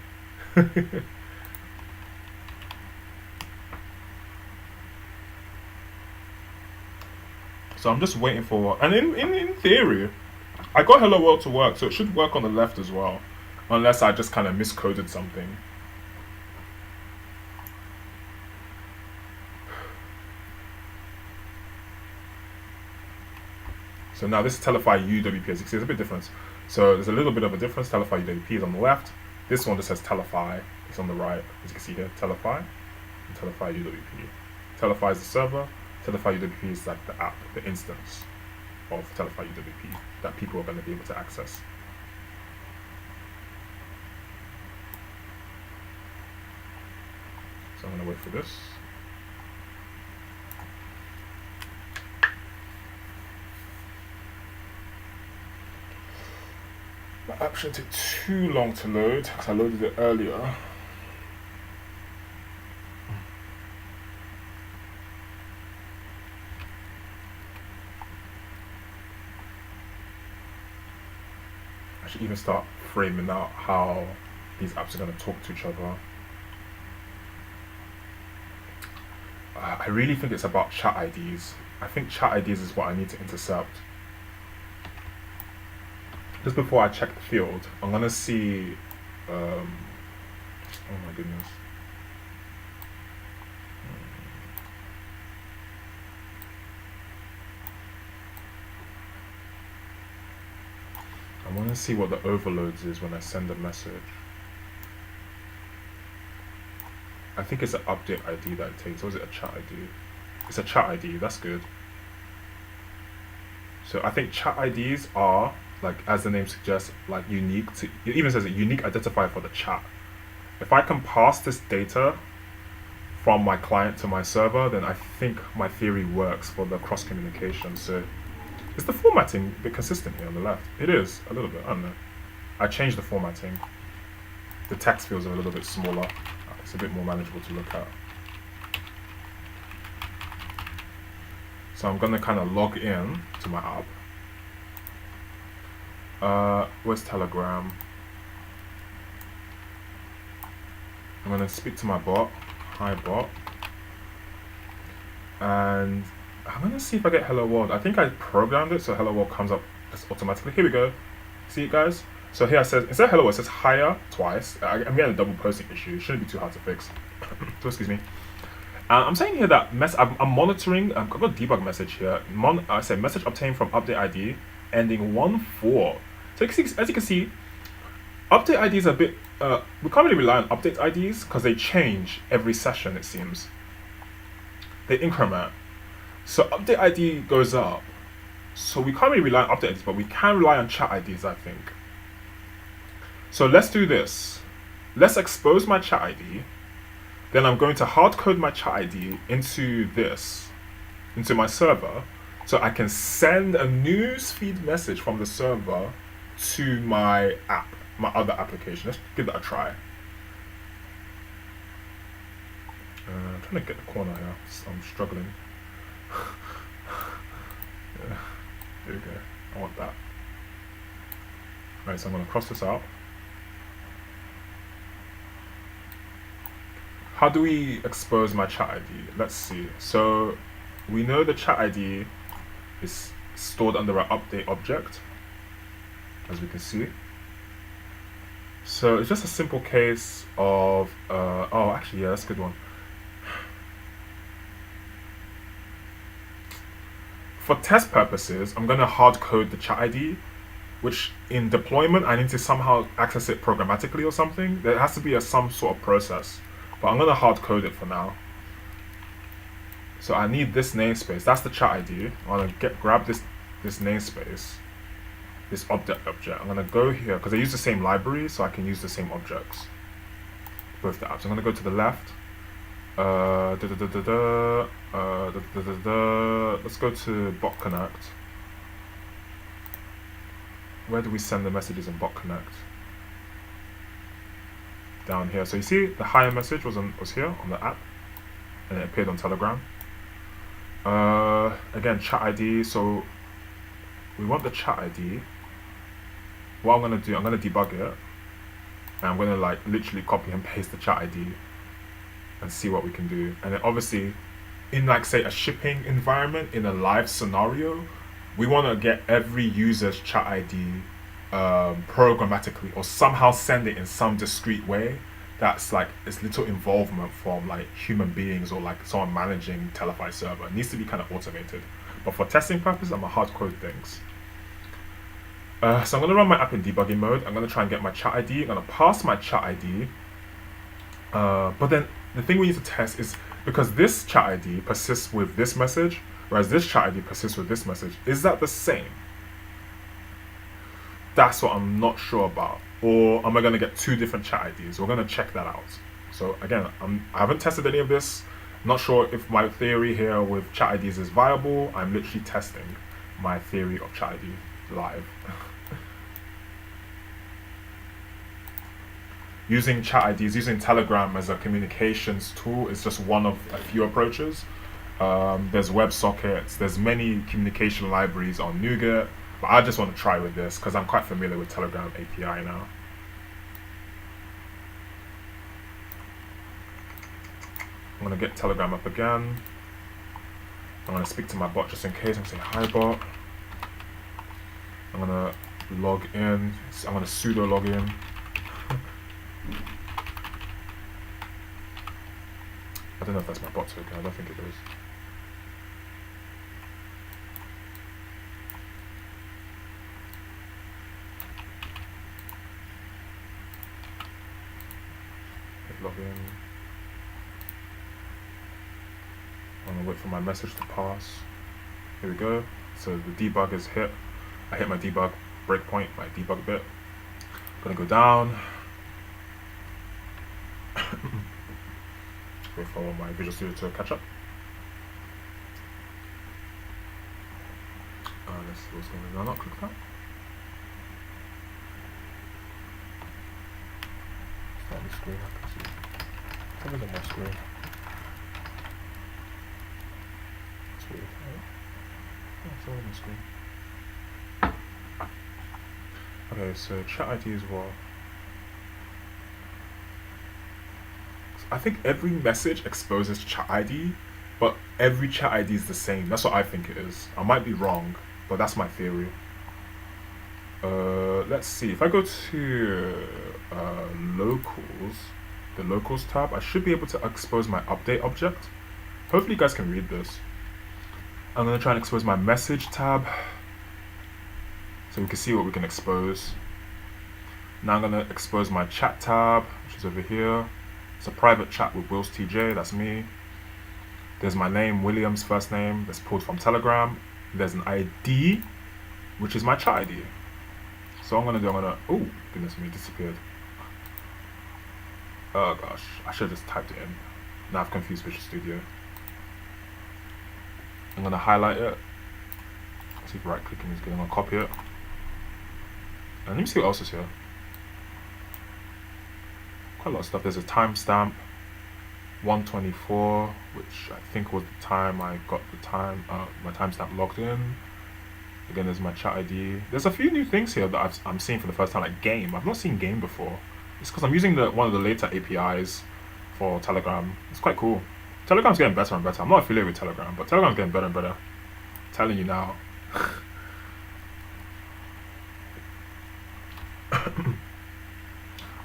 So I'm just waiting for, and in theory, I got Hello World to work, so it should work on the left as well, unless I just kind of miscoded something. So now this is Telefy UWP, as you can see, there's a bit different. So there's a little bit of a difference. Telefy UWP is on the left. This one just says Telefy. It's on the right, as you can see here. Telefy and Telefy UWP. Telefy is the server. Telefy UWP is like the app, the instance of Telefy UWP that people are going to be able to access. So I'm going to wait for this. My app shouldn't take too long to load because I loaded it earlier. actually even start framing out how these apps are going to talk to each other. I really think it's about chat IDs. I think chat IDs is what I need to intercept. Just before I check the field, I'm going to see... oh my goodness. I want to see what the overloads is when I send a message. I think it's an update ID that it takes, or is it a chat ID? It's a chat ID, that's good. So I think chat IDs are, like as the name suggests, like unique to, it even says a unique identifier for the chat. If I can pass this data from my client to my server, then I think my theory works for the cross communication. So is the formatting a bit consistent here on the left? It is, a little bit, I don't know. I changed the formatting. The text fields are a little bit smaller. It's a bit more manageable to look at. So I'm gonna kind of log in to my app. Where's Telegram? I'm gonna speak to my bot. Hi bot. And I'm gonna see if I get hello world. I think I programmed it so hello world comes up just automatically. Here we go. See it, guys? So here it says, instead of hello world, it says higher twice. I'm getting a double posting issue. It shouldn't be too hard to fix. So excuse me. I'm saying here that I'm monitoring. I've got a debug message here. I said message obtained from update ID ending 1.4. So as you can see, update ID is a bit. We can't really rely on update IDs because they change every session. It seems they increment. So update ID goes up. So we can't really rely on update IDs, but we can rely on chat IDs, I think. So let's do this. Let's expose my chat ID. Then I'm going to hard code my chat ID into my server, so I can send a newsfeed message from the server to my app, my other application. Let's give that a try. I'm trying to get the corner here. I'm struggling. Yeah, there we go. I want that. Right, so I'm going to cross this out. How do we expose my chat ID? Let's see. So we know the chat ID is stored under an update object, as we can see. So it's just a simple case of, oh, actually, yeah, that's a good one. For test purposes, I'm going to hard code the chat ID, which in deployment, I need to somehow access it programmatically or something. There has to be some sort of process. But I'm going to hard code it for now. So I need this namespace. That's the chat ID. I'm going to grab this namespace, this object. I'm going to go here because they use the same library, so I can use the same objects. Both the apps. I'm going to go to the left. Let's go to bot connect. Where do we send the messages in bot connect? Down here. So you see the higher message was here on the app, and it appeared on Telegram. Again, chat ID. So we want the chat ID. What I'm gonna do, I'm gonna debug it, and I'm gonna like literally copy and paste the chat ID and see what we can do. And then obviously, in like say a shipping environment, in a live scenario, we want to get every user's chat ID programmatically, or somehow send it in some discrete way that's like this little involvement from like human beings or like someone managing Telefy server. It needs to be kind of automated, but for testing purposes, I'm gonna hard code things. So I'm gonna run my app in debugging mode. I'm gonna try and get my chat ID. I'm gonna pass my chat ID, but then the thing we need to test is, because this chat ID persists with this message, whereas this chat ID persists with this message, is that the same? That's what I'm not sure about. Or am I going to get two different chat IDs? We're going to check that out. So again, I haven't tested any of this. Not sure if my theory here with chat IDs is viable. I'm literally testing my theory of chat ID live. Using chat IDs, using Telegram as a communications tool is just one of a few approaches. There's WebSockets, there's many communication libraries on NuGet. But I just want to try with this because I'm quite familiar with Telegram API now. I'm going to get Telegram up again. I'm going to speak to my bot just in case. I'm going to say, hi bot. I'm going to log in. I'm going to sudo log in. I don't know if that's my bot token. I don't think it is. Hit log in. I'm gonna wait for my message to pass. Here we go. So the debug is hit. I hit my debug breakpoint, my debug bit. Gonna go down. Wait for my Visual Studio to catch up. Let's see what's going on. Not click that. Start the screen. I can see. What is on my screen? That's weird. Oh, it's all on the screen. Okay, so chat ID as well. I think every message exposes chat ID, but every chat ID is the same. That's what I think it is. I might be wrong, but that's my theory. Let's see. If I go to locals, the locals tab, I should be able to expose my update object. Hopefully you guys can read this. I'm going to try and expose my message tab so we can see what we can expose. Now I'm going to expose my chat tab, which is over here. It's a private chat with willstj, that's me. There's my name, William's first name, that's pulled from Telegram. There's an ID, which is my chat ID. So I'm gonna, oh, goodness me, it disappeared. Oh gosh, I should have just typed it in. Now I've confused Visual Studio. I'm gonna highlight it. See if right clicking is good. I'm gonna copy it. And let me see what else is here. Quite a lot of stuff. There's a timestamp, 124, which I think was the time I got the time, my timestamp logged in. Again, there's my chat ID. There's a few new things here that I'm seeing for the first time, like game. I've not seen game before. It's because I'm using one of the later APIs for Telegram. It's quite cool. Telegram's getting better and better. I'm not affiliated with Telegram, but Telegram's getting better and better. I'm telling you now.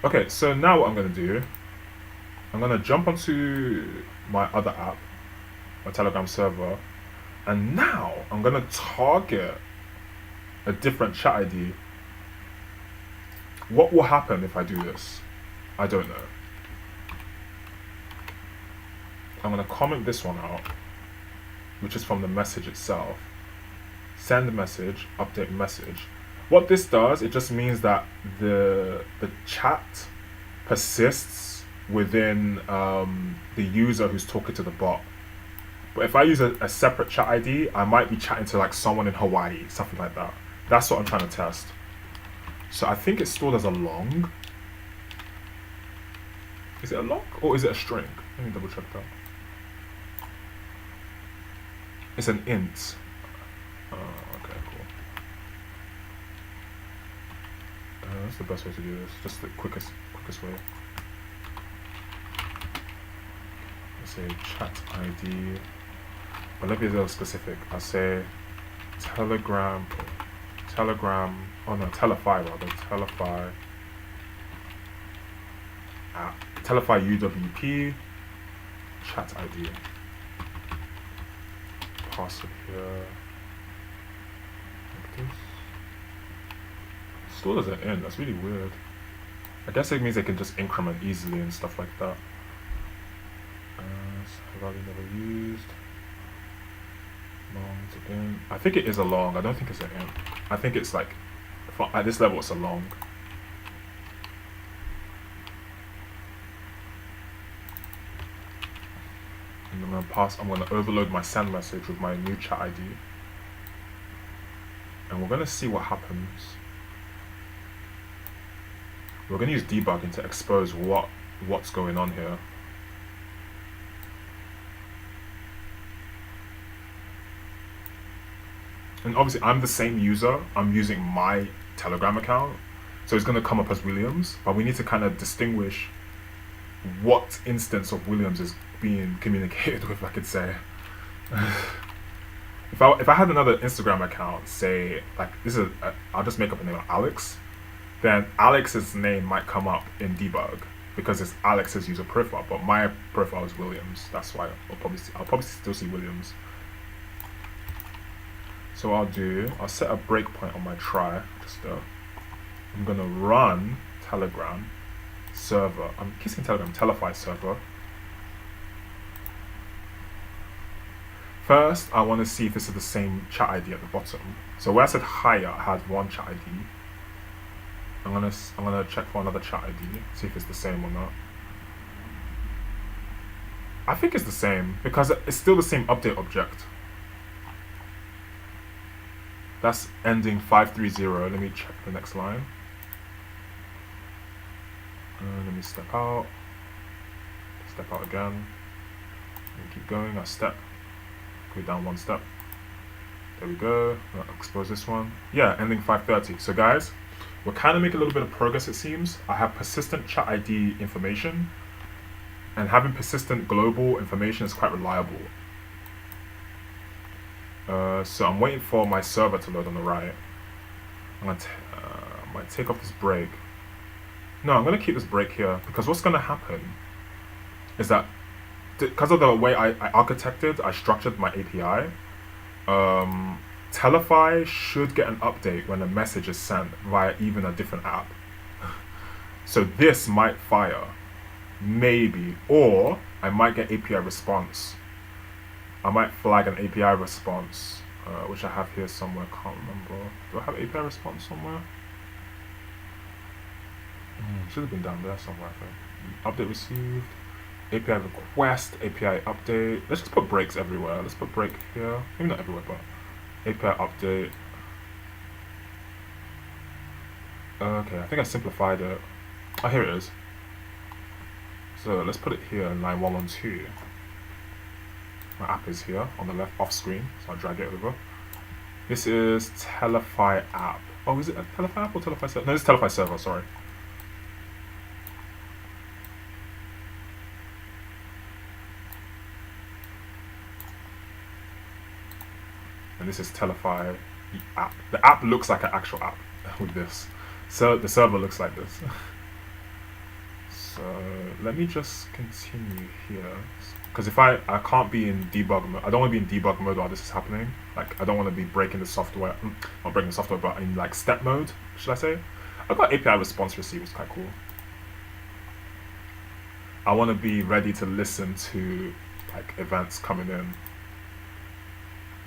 Okay, so now what I'm going to do, I'm going to jump onto my other app, my Telegram server, and now I'm going to target a different chat ID. What will happen if I do this? I don't know. I'm going to comment this one out, which is from the message itself. Send the message, update message. What this does, it just means that the chat persists within the user who's talking to the bot. But if I use a separate chat ID, I might be chatting to like someone in Hawaii, something like that. That's what I'm trying to test. So I think it's stored as a long. Is it a long or is it a string? Let me double check that. It's an int. Okay, cool. That's the best way to do this. Just the quickest way. Let's say chat ID. But let me be a little specific. I'll say Telegram. Oh no, Telefy rather. Telefy. Telefy UWP. Chat ID. Pass it here. Like this. Stored as an int. That's really weird. I guess it means they can just increment easily and stuff like that. Value never used. Long to int. I think it is a long. I don't think it's an int. I think it's like, at this level it's a long. And I'm gonna overload my send message with my new chat ID. And we're gonna see what happens. We're gonna use debugging to expose what's going on here. And obviously I'm the same user, I'm using my Telegram account, so it's going to come up as Williams, but we need to kind of distinguish what instance of Williams is being communicated with, I could say. If I had another Instagram account, say like I'll just make up a name, Alex, then Alex's name might come up in debug because it's Alex's user profile, but my profile is Williams. That's why I'll probably still see Williams. So I'll set a breakpoint on my try. I'm gonna run Telegram server. I'm kissing Telegram Telefy server. First, I want to see if this is the same chat ID at the bottom. So where I said higher, I had one chat ID. I'm gonna check for another chat ID, see if it's the same or not. I think it's the same because it's still the same update object. That's ending 530. Let me check the next line. Let me step out again. Let me keep going. I step. Go down one step. There we go. I'll expose this one. Yeah, ending 530. So guys, we're kind of making a little bit of progress, it seems. I have persistent chat ID information, and having persistent global information is quite reliable. So I'm waiting for my server to load on the right. I might take off this break. No, I'm going to keep this break here because what's going to happen is that because of the way I architected, I structured my API, Telefy should get an update when a message is sent via even a different app. So this might fire, maybe, or I might get API response. I might flag an API response, which I have here somewhere, can't remember. Do I have API response somewhere? Should have been down there somewhere, I think. Update received, API request, API update. Let's just put breaks everywhere. Let's put break here. Maybe not everywhere, but API update. Okay, I think I simplified it. Oh, here it is. So let's put it here in line 112. My app is here on the left off screen, so I'll drag it over. This is Telefy app. Oh, is it a Telefy app or Telefy server? No, this is Telefy server, sorry. And this is Telefy app. The app looks like an actual app with this. So the server looks like this. So let me just continue here. Because if I can't be in debug mode, I don't want to be in debug mode while this is happening. Like I don't want to be breaking the software, not breaking the software, but in like step mode, should I say? I've got API response received, it's quite cool. I want to be ready to listen to like events coming in.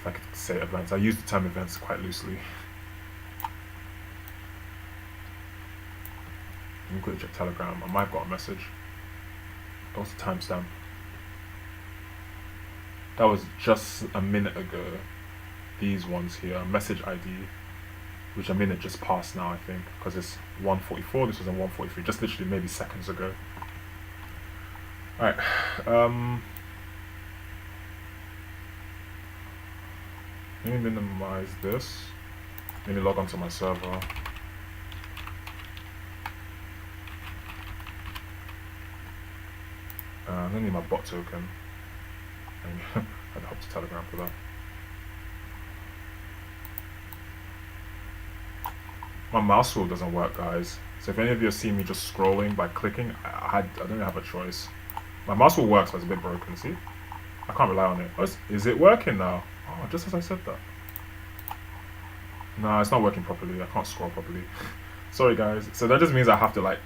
If I could say events, I use the term events quite loosely. Let me quickly check Telegram. I might have got a message. What's the timestamp? That was just a minute ago. These ones here, message ID, which a minute just passed now, I think, because it's 1:44. This was in 1:43, just literally maybe seconds ago. All right. Let me minimize this. Let me log onto my server. I need my bot token. I'd hope to Telegram for that. My mouse wheel doesn't work, guys. So if any of you see me just scrolling by clicking, I don't have a choice. My mouse wheel works, but it's a bit broken. See, I can't rely on it. Oh, is it working now? Oh, just as I said that. No, it's not working properly. I can't scroll properly. Sorry, guys. So that just means I have to like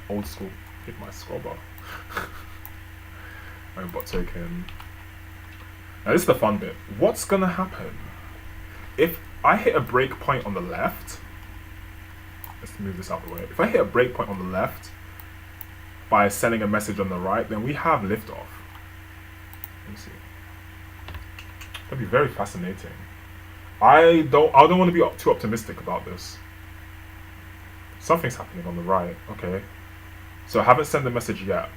old school hit my scroll bar. My bot token. Now this is the fun bit. What's gonna happen if I hit a breakpoint on the left? Let's move this out of the way. If I hit a breakpoint on the left by sending a message on the right, then we have liftoff. Let me see. That'd be very fascinating. I don't want to be too optimistic about this. Something's happening on the right. Okay. So I haven't sent the message yet.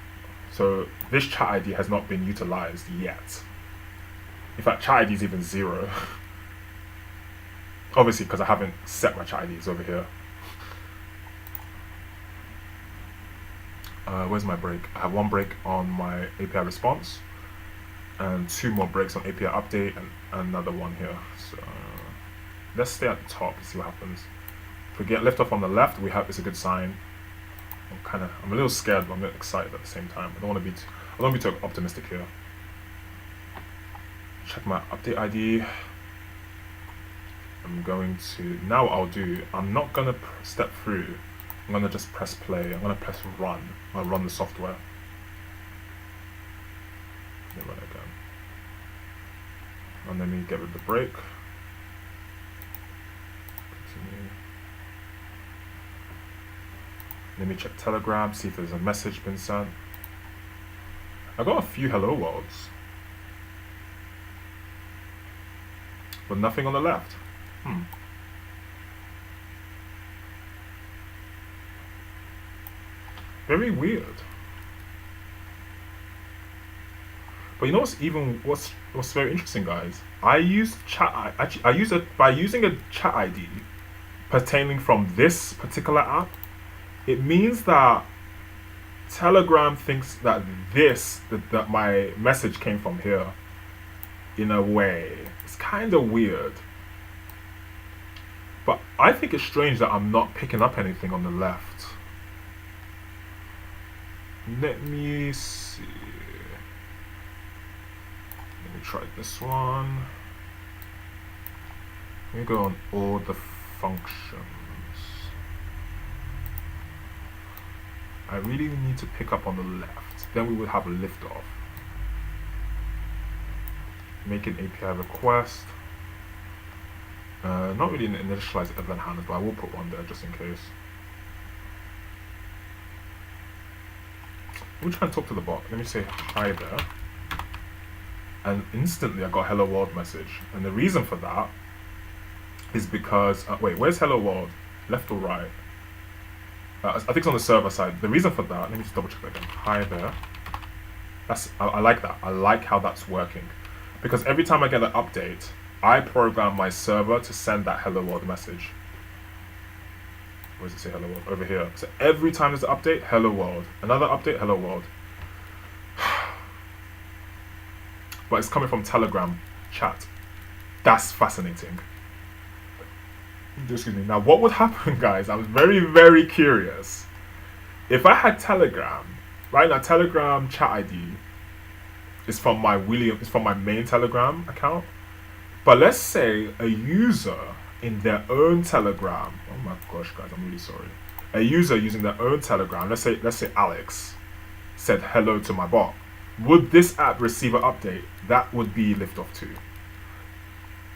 So this chat ID has not been utilized yet. In fact, chat ID is even 0. Obviously, because I haven't set my chat IDs over here. Where's my break? I have one break on my API response and 2 more breaks on API update and another one here. So let's stay at the top and see what happens. If we get liftoff on the left, we have it's a good sign. I'm a little scared, but I'm a little excited at the same time. I don't want to be too optimistic here. Check my update ID. I'm going to, now what I'll do, I'm not going to step through. I'm going to just press play. I'm going to press run. I'm going to run the software. Let me run it again. And let me get rid of the break. Continue. Let me check Telegram, see if there's a message been sent. I got a few hello worlds, but nothing on the left. Very weird. But you know what's very interesting, guys? I used chat. I use it by using a chat ID pertaining from this particular app. It means that Telegram thinks that that my message came from here. In a way, it's kind of weird. But I think it's strange that I'm not picking up anything on the left. Let me see. Let me try this one. Let me go on all the functions. I really need to pick up on the left. Then we would have a liftoff. Make an API request. Not really an initialize event handler, but I will put one there just in case. Let me try and talk to the bot. Let me say hi there. And instantly I got hello world message. And the reason for that is because, wait, where's hello world? Left or right? I think it's on the server side. The reason for that, let me just double check that again. Hi there. I like that. I like how that's working. Because every time I get an update, I program my server to send that hello world message. Where does it say hello world? Over here. So every time there's an update, hello world. Another update, hello world. But it's coming from Telegram chat. That's fascinating. Excuse me. Now, what would happen, guys? I was very, very curious. If I had Telegram, right now, Telegram chat ID is from my main Telegram account. But let's say a user in their own Telegram. Oh my gosh, guys, I'm really sorry. A user using their own Telegram. Let's say Alex said hello to my bot. Would this app receive an update? That would be liftoff too.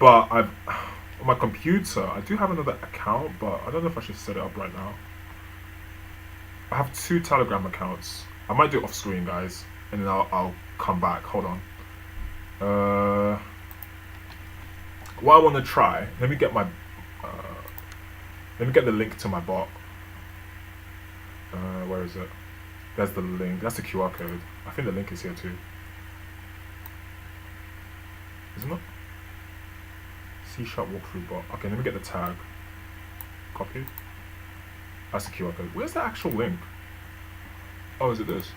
But on my computer, I do have another account, but I don't know if I should set it up right now. I have 2 Telegram accounts. I might do it off screen, guys, and then I'll come back. Hold on. What I want to try. Let me get my. Let me get the link to my bot. Where is it? There's the link. That's the QR code. I think the link is here too. Isn't it? CSharp walkthrough bot. Okay, let me get the tag. Copy. That's the QR code. Where's the actual link? Oh, is it this?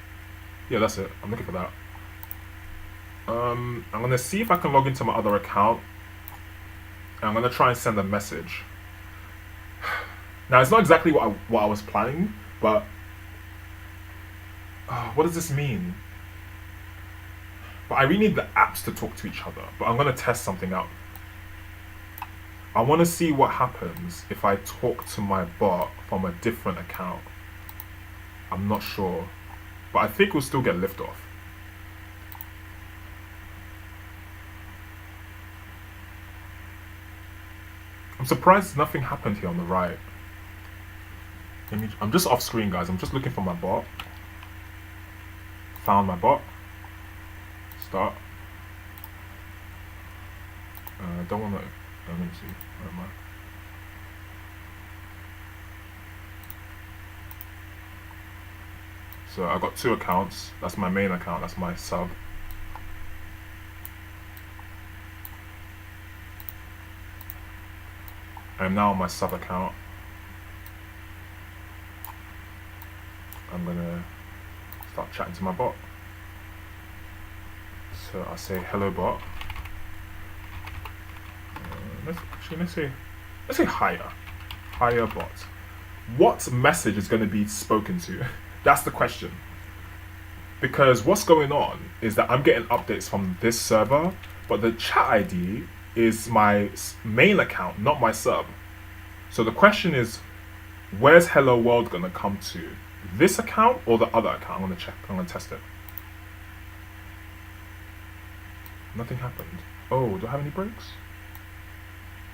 Yeah, that's it. I'm looking for that. I'm gonna see if I can log into my other account. And I'm gonna try and send a message. Now, it's not exactly what I was planning, but what does this mean? But I really need the apps to talk to each other. But I'm gonna test something out. I want to see what happens if I talk to my bot from a different account. I'm not sure, but I think we'll still get liftoff. I'm surprised nothing happened here on the right. I'm just off screen, guys. I'm just looking for my bot. Found my bot. Start. Don't want to. Let me see. Where am I? So I got 2 accounts. That's my main account. That's my sub. I'm now on my sub account. I'm gonna start chatting to my bot. So I'll say hello bot. Let's say higher bot. What message is going to be spoken to? That's the question. Because what's going on is that I'm getting updates from this server, but the chat ID is my main account, not my sub. So the question is, where's hello world going to come to? This account or the other account? I'm going to check. I'm going to test it. Nothing happened. Oh, do I have any breaks?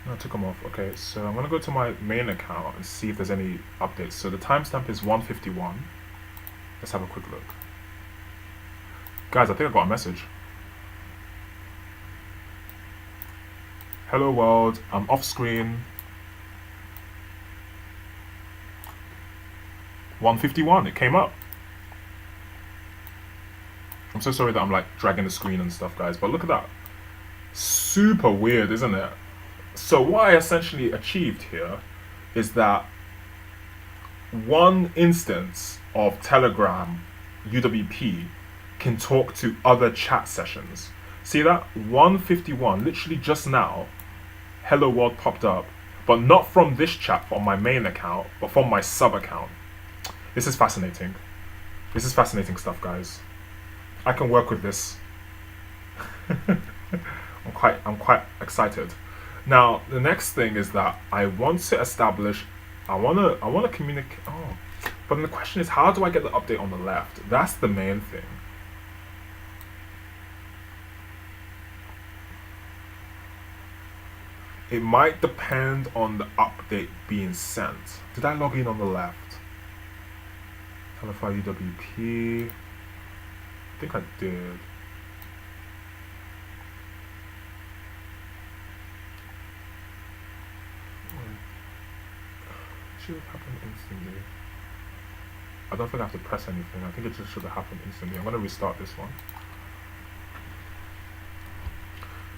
No, I took them off. Okay, so I'm going to go to my main account and see if there's any updates. So the timestamp is 1:51. Let's have a quick look. Guys, I think I got a message. Hello world, I'm off screen. 1:51, it came up. I'm so sorry that I'm like dragging the screen and stuff, guys, but look at that. Super weird, isn't it? So what I essentially achieved here is that one instance of Telegram UWP can talk to other chat sessions. See that? 1:51, literally just now, hello world popped up, but not from this chat on my main account, but from my sub account. This is fascinating. This is fascinating stuff, guys. I can work with this. I'm quite excited. Now, the next thing is that I want to establish, I want to communicate. Oh, but then the question is, how do I get the update on the left? That's the main thing. It might depend on the update being sent. Did I log in on the left? Telefy UWP. I think I did. It should have happened instantly. I don't think I have to press anything. I think it just should have happened instantly. I'm going to restart this one.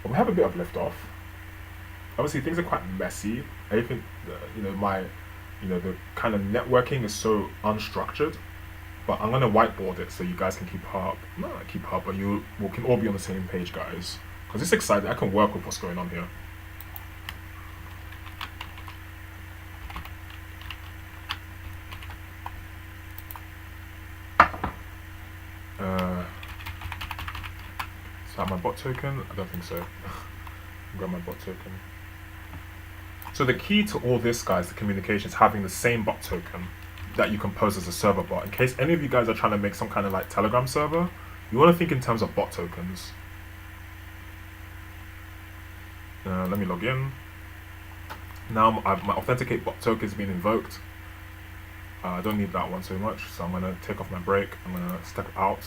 But we have a bit of liftoff. Obviously, things are quite messy. Everything, the kind of networking is so unstructured. But I'm gonna whiteboard it so you guys can keep up. Not keep up, but we can all be on the same page, guys. Because it's exciting. I can work with what's going on here. So I have my bot token? I don't think so. Grab my bot token. So the key to all this, guys, the communication is having the same bot token that you can pose as a server bot. In case any of you guys are trying to make some kind of like Telegram server, you want to think in terms of bot tokens. Let me log in. Now my authenticate bot token is being invoked. I don't need that one so much, so I'm going to take off my break. I'm going to step out.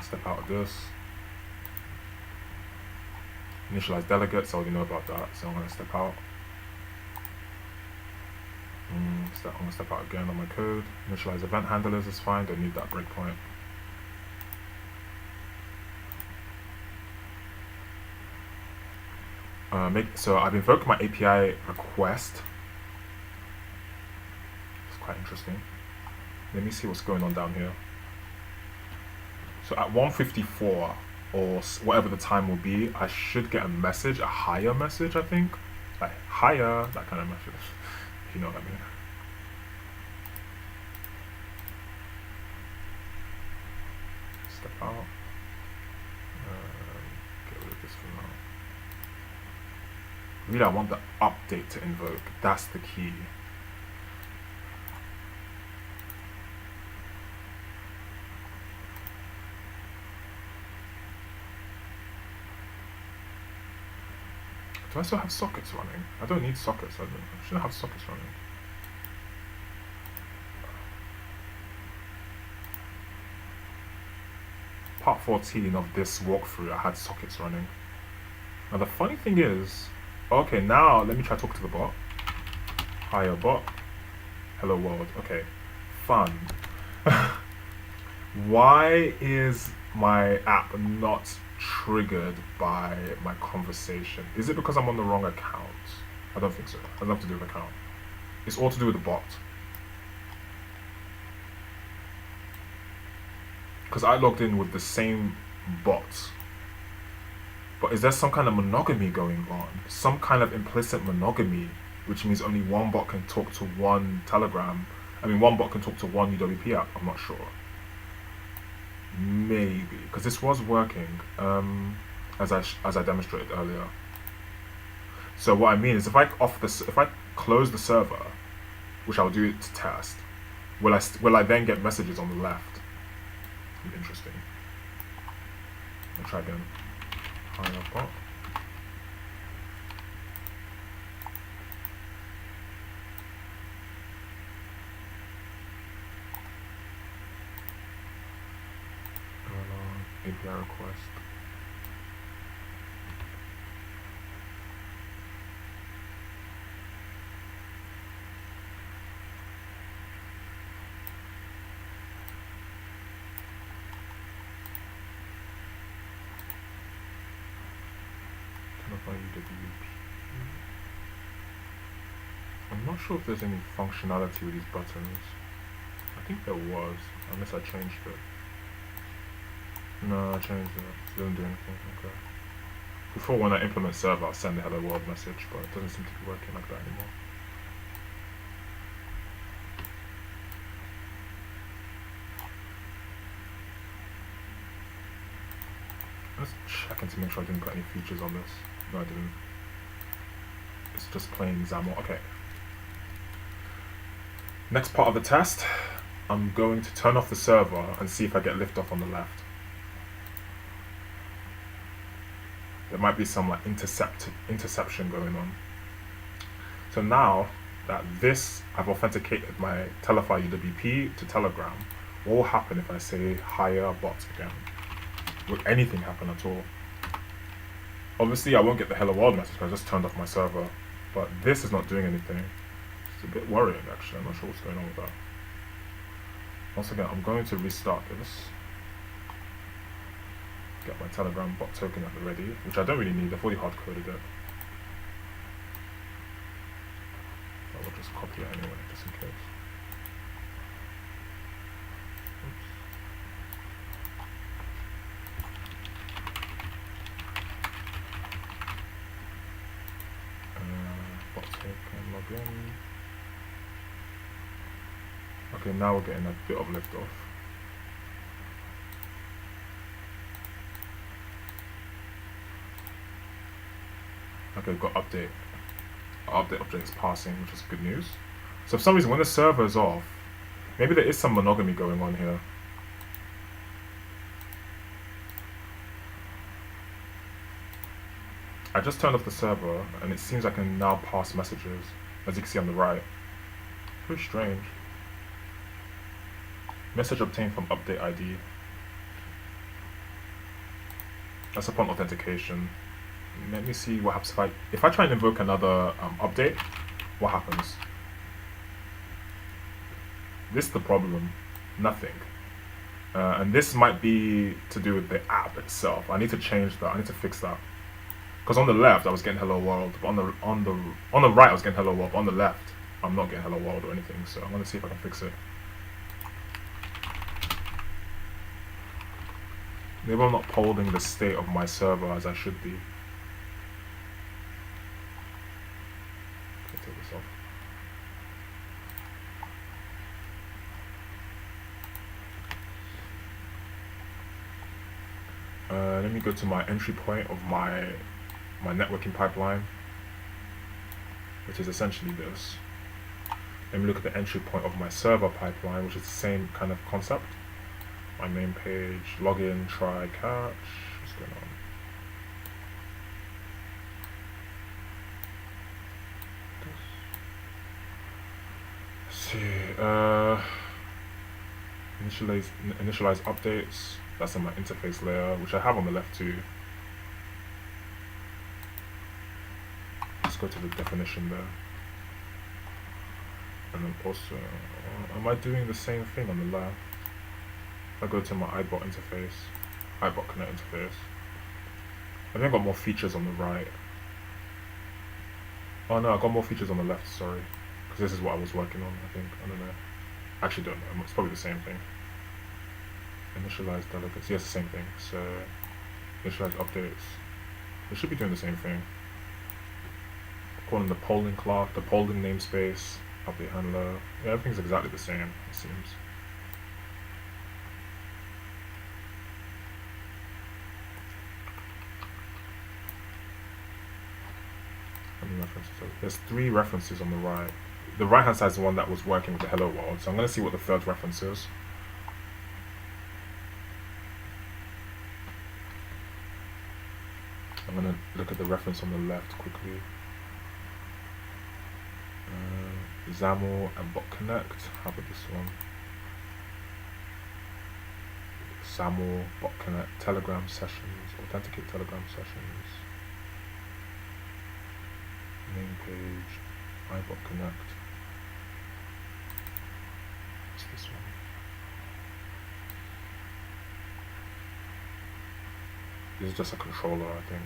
Step out of this. Initialize delegates, I already know about that, so I'm going to step out. I'm going to step out again on my code. Initialize event handlers is fine, don't need that breakpoint. So I've invoked my API request. It's quite interesting. Let me see what's going on down here. So at 1:54 or whatever the time will be, I should get a message, a higher message, I think. Like higher, that kind of message. If you know what I mean. Step out. Get rid of this for now. Really, I want the update to invoke. That's the key. Do I still have sockets running? I don't need sockets. I shouldn't have sockets running. Part 14 of this walkthrough, I had sockets running. Now the funny thing is, okay, now let me try to talk to the bot. Hiya bot. Hello world. Okay, fun. Why is my app not triggered by my conversation. Is it because I'm on the wrong account? I don't think so. It has nothing to do with account. It's all to do with the bot. Because I logged in with the same bot. But is there some kind of monogamy going on? Some kind of implicit monogamy, which means only one bot can talk to one Telegram. I mean, one bot can talk to one UWP app. I'm not sure. Maybe, because this was working as I demonstrated earlier. So what I mean is, if I close the server, which I'll do it to test, will I then get messages on the left? Interesting. I'll try again. Higher bot. API request. I'm not sure if there's any functionality with these buttons. I think there was, unless I changed it. No, I changed it. It doesn't do anything. Okay. Before, when I implement server, I'll send the hello world message, but it doesn't seem to be working like that anymore. Let's check to make sure I didn't put any features on this. No, I didn't. It's just plain XAML. Okay. Next part of the test, I'm going to turn off the server and see if I get liftoff on the left. There might be some like interception going on. So now that I've authenticated my Telefy UWP to Telegram, what will happen if I say hire bot again? Will anything happen at all? Obviously I won't get the hello world message because I just turned off my server, but this is not doing anything. It's a bit worrying actually. I'm not sure what's going on with that. Once again, I'm going to restart this. Get my Telegram bot token at the ready, which I don't really need. I've already hard coded it. I will just copy it anyway, just in case. Bot token, log in. Okay, now we're getting a bit of liftoff. Okay, we've got update. Our update object is passing, which is good news. So for some reason, when the server is off, maybe there is some monogamy going on here. I just turned off the server, and it seems I can now pass messages, as you can see on the right. Pretty strange. Message obtained from update ID. That's upon authentication. Let me see what happens if I try and invoke another update. What happens? This is the problem. Nothing. And this might be to do with the app itself. I need to change that. I need to fix that. Because on the left I was getting hello world, but on the right I was getting hello world. But on the left I'm not getting hello world or anything. So I'm gonna see if I can fix it. Maybe I'm not holding the state of my server as I should be. Take this off. Let me go to my entry point of my networking pipeline, which is essentially this. Let me look at the entry point of my server pipeline, which is the same kind of concept. My main page, login, try, catch. What's going on? Let's see. Initialize updates. That's on my interface layer, which I have on the left too. Let's go to the definition there. And then also, am I doing the same thing on the left? I go to my iBot interface, iBot connect interface. I think I got more features on the right. Oh no, I got more features on the left, sorry. Because this is what I was working on, I think. I don't know. I actually don't know. It's probably the same thing. Initialize delegates. Yes, the same thing. So, initialize updates. It should be doing the same thing. Calling the polling class, the polling namespace, update handler. Yeah, everything's exactly the same, it seems. How many references? There's 3 references on the right. The right hand side is the one that was working with the hello world. So I'm going to see what the third reference is. I'm going to look at the reference on the left quickly. XAML and bot connect. How about this one? XAML, bot connect, Telegram sessions, authenticate Telegram sessions. Main page, iBot connect. What's this one? This is just a controller, I think.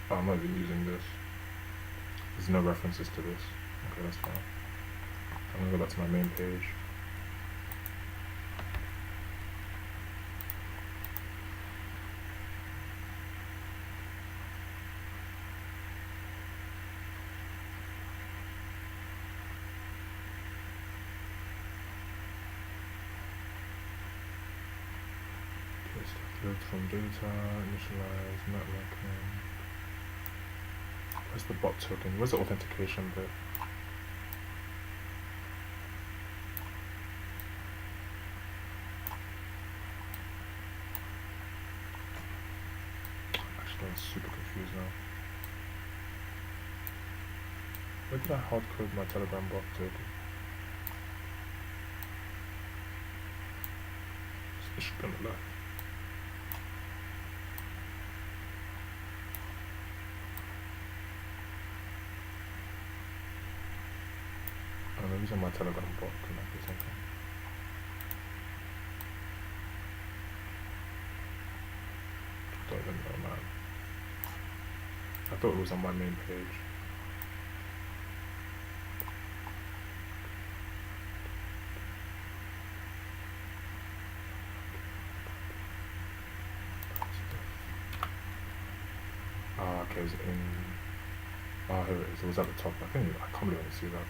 Oh, I'm not even using this. There's no references to this. Okay, that's fine. I'm gonna go back to my main page. Load from data, initialize, networking. Where's the bot token? Where's the authentication bit? Actually, I'm super confused now. Where did I hard code my Telegram bot token? It should be on the left. I'm using my Telegram bot connect or something. Don't even know, man. I thought it was on my main page. Ah, okay, it's in. Ah, here it is. It was at the top. I can't believe I didn't see that.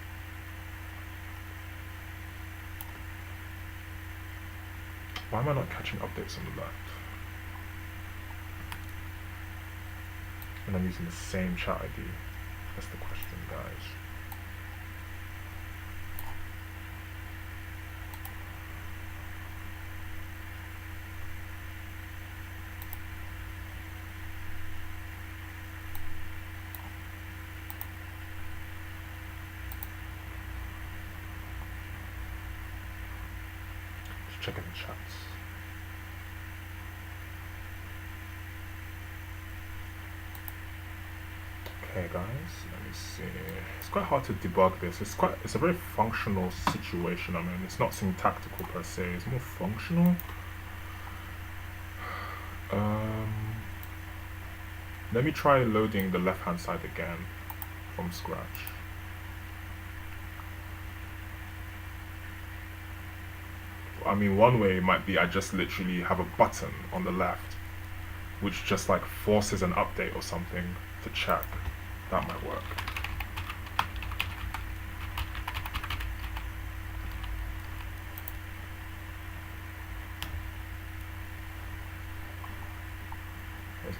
Why am I not catching updates on the left? And I'm using the same chat ID. That's the question, guys. Just checking the chats. Okay guys, let me see. It's quite hard to debug this. It's a very functional situation. I mean, it's not syntactical per se, it's more functional. Let me try loading the left hand side again from scratch. I mean, one way might be I just literally have a button on the left which just like forces an update or something to check. That might work.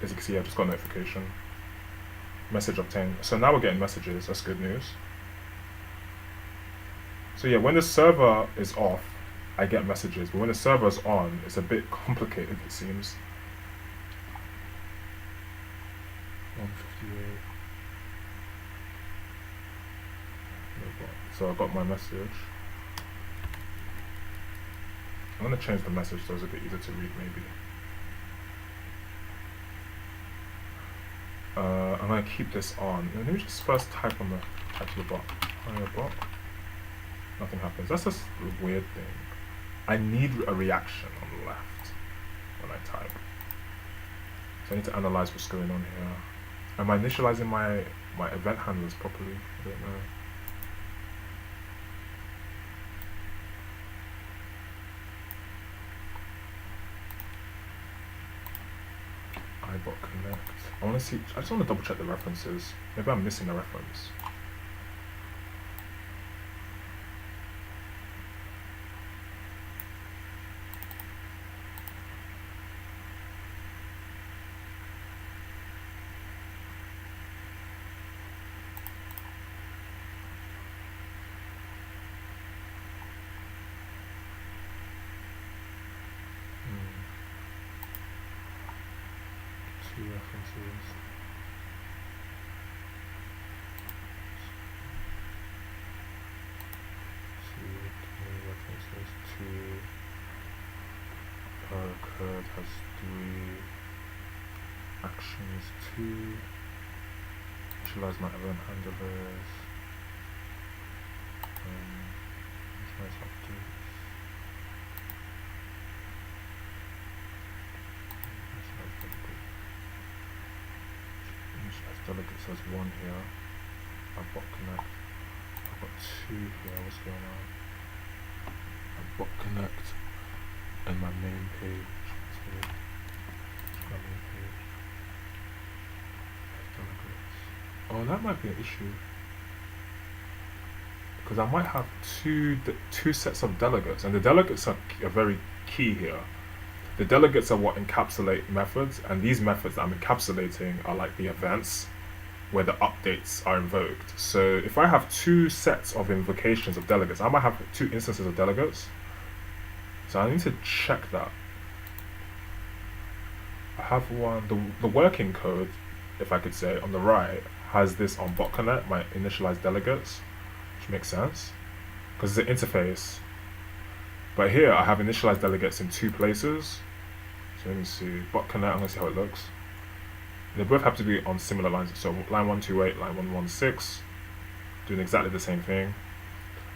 As you can see, I just got a notification. Message obtained. So now we're getting messages. That's good news. So yeah, when the server is off, I get messages. But when the server's on, it's a bit complicated, it seems. 158. So I got my message. I'm gonna change the message so it's a bit easier to read maybe. I'm gonna keep this on. Let me just first type to the bot. Hi bot. Nothing happens. That's just a weird thing. I need a reaction on the left when I type. So I need to analyze what's going on here. Am I initializing my event handlers properly? I don't know. iBot connect. I want to see. I just want to double check the references. Maybe I'm missing a reference. Two references. Two code has 3 actions. 2 initialize my event handlers. Initialize updates. Initialize delegates has 1 here. I've got connect. I've got 2 here. What's going on? I've got connect and my main page. My main page. Delegates. Oh, that might be an issue. Because I might have two sets of delegates, and the delegates are very key here. The delegates are what encapsulate methods, and these methods that I'm encapsulating are like the events where the updates are invoked. So if I have 2 sets of invocations of delegates, I might have 2 instances of delegates. So I need to check that. I have one, the working code, if I could say, on the right, has this on bot connect, my initialized delegates, which makes sense, because it's an interface. But here I have initialized delegates in 2 places. So let me see, bot connect, I'm gonna see how it looks. They both have to be on similar lines. So line 128, line 116, doing exactly the same thing.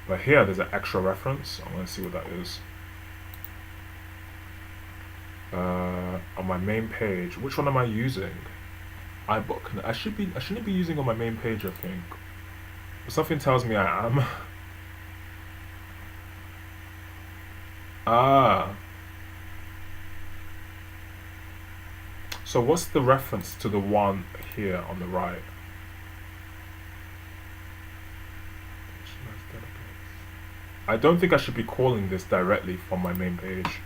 But here there's an extra reference. I'm gonna see what that is. On my main page, which one am I using? iBot connect. I shouldn't be using on my main page, I think. But something tells me I am. So what's the reference to the one here on the right? I don't think I should be calling this directly from my main page.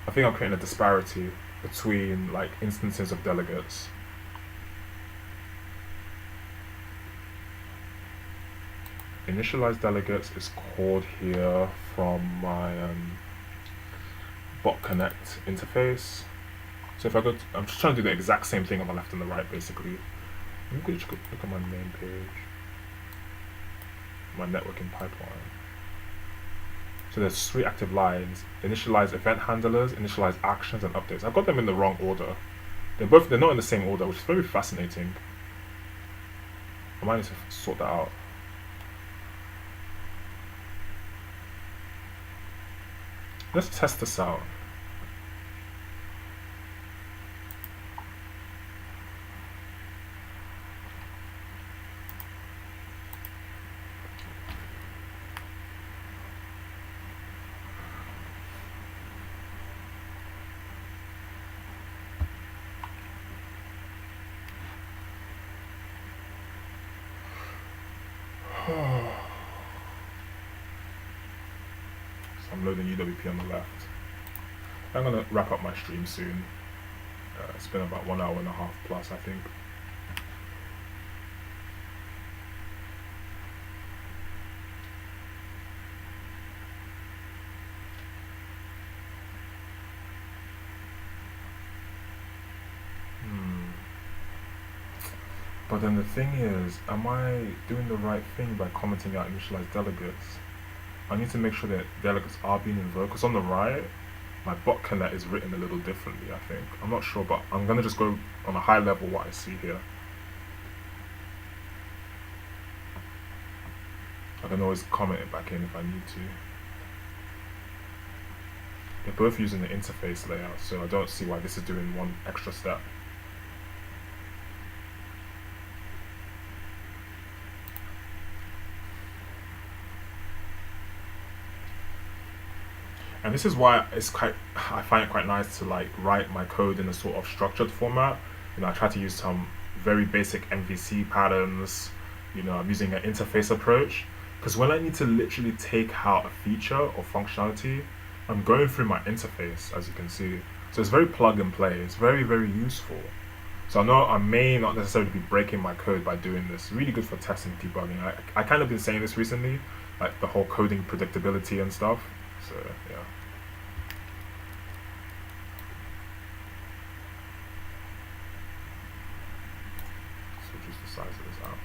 I think I'm creating a disparity between like instances of delegates. Initialize delegates is called here from my bot connect interface. So if I go to, I'm just trying to do the exact same thing on the left and the right basically. Let me just look at my main page, my networking pipeline. So there's 3 active lines: initialize event handlers, initialize actions, and updates. I've got them in the wrong order. They're not in the same order, which is very fascinating. I might need to sort that out. Let's test this out. So I'm loading UWP on the left. I'm gonna wrap up my stream soon. It's been about 1 hour and a half plus, I think. But then the thing is, am I doing the right thing by commenting out initialized delegates? I need to make sure that delegates are being invoked, because on the right, my bot connect is written a little differently, I think. I'm not sure, but I'm going to just go on a high level what I see here. I can always comment it back in if I need to. They're both using the interface layout, so I don't see why this is doing one extra step. And this is why I find it quite nice to like write my code in a sort of structured format. You know, I try to use some very basic MVC patterns. You know, I'm using an interface approach, because when I need to literally take out a feature or functionality, I'm going through my interface, as you can see. So it's very plug and play. It's very, very useful. So I know I may not necessarily be breaking my code by doing this. Really good for testing and debugging. I kind of been saying this recently, like the whole coding predictability and stuff. So yeah. So just the size of this app.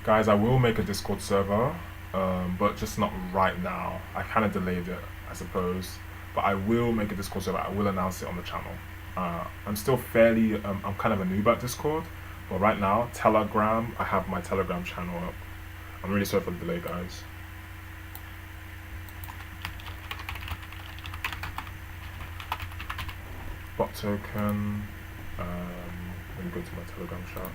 Guys, I will make a Discord server, but just not right now. I kind of delayed it, I suppose. But I will make a Discord server. I will announce it on the channel. I'm still fairly, I'm kind of a noob at Discord. But right now, Telegram, I have my Telegram channel up. I'm really sorry for the delay, guys. Bot token. Let me go to my Telegram chat.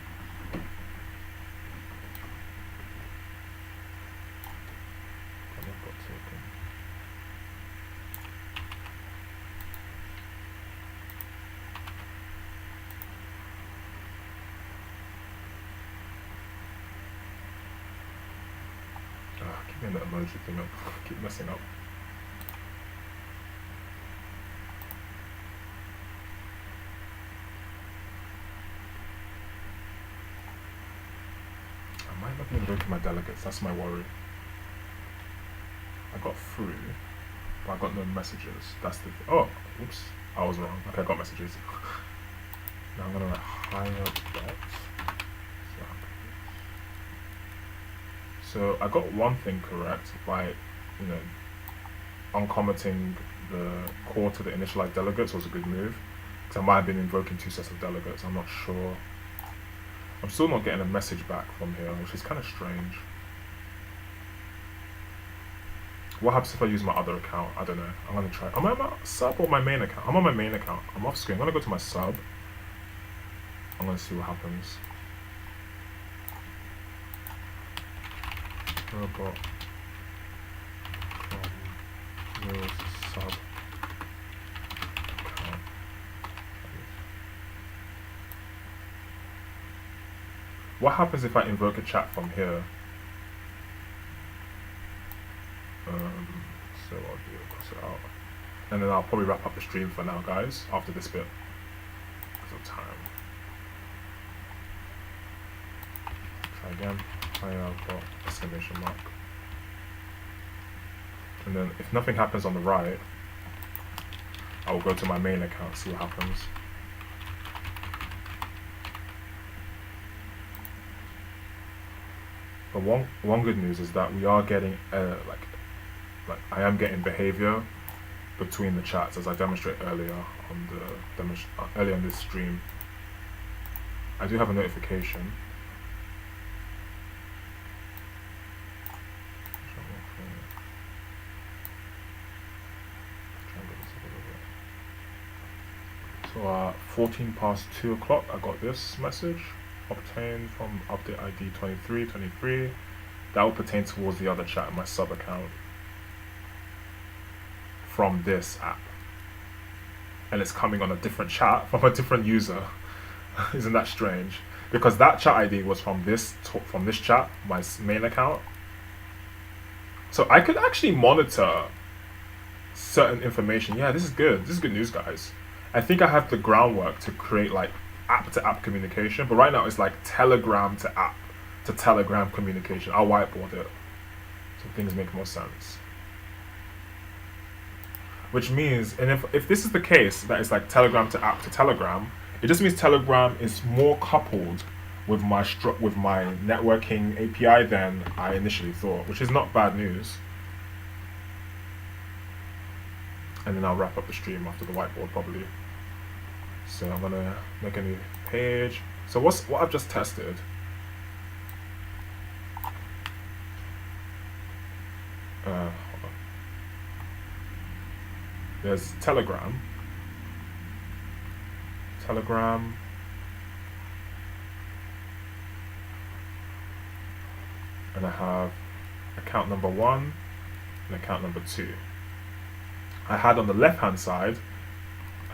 Keep getting that emoji thing up. Keep messing up. I might not be invoking my delegates. That's my worry. I got through, but I got no messages. That's the oh, oops, I was wrong. Okay, I got messages. Now I'm gonna write higher bot. So I got one thing correct by, you know, uncommenting the core to the initialized delegates was a good move, because I might have been invoking two sets of delegates. I'm not sure. I'm still not getting a message back from here, which is kind of strange. What happens if I use my other account? I don't know. I'm gonna try. Am I on my sub or my main account? I'm on my main account. I'm off screen. I'm gonna go to my sub. I'm gonna see what happens. Robot from your sub account. What happens if I invoke a chat from here? So I'll do cross it out, and then I'll probably wrap up the stream for now, guys. After this bit, because of time. Try again. Got exclamation mark. And then if nothing happens on the right, I will go to my main account, see what happens. But one good news is that we are getting like I am getting behavior between the chats, as I demonstrated earlier on the earlier on this stream. I do have a notification. So 14 past 2 o'clock, I got this message. Obtained from update ID 2323. That will pertain towards the other chat in my sub account from this app. And it's coming on a different chat from a different user. Isn't that strange? Because that chat ID was from this chat, my main account. So I could actually monitor certain information. Yeah, this is good. This is good news, guys. I think I have the groundwork to create like app-to-app communication, but right now it's like Telegram to app to Telegram communication. I'll whiteboard it so things make more sense. which means, and if this is the case, that it's like Telegram to app to Telegram, it just means Telegram is more coupled with my networking API than I initially thought, which is not bad news. And then I'll wrap up the stream after the whiteboard probably. So I'm gonna make a new page. So what I've just tested. Hold on. There's Telegram, and I have account number 1 and account number 2. I had on the left hand side,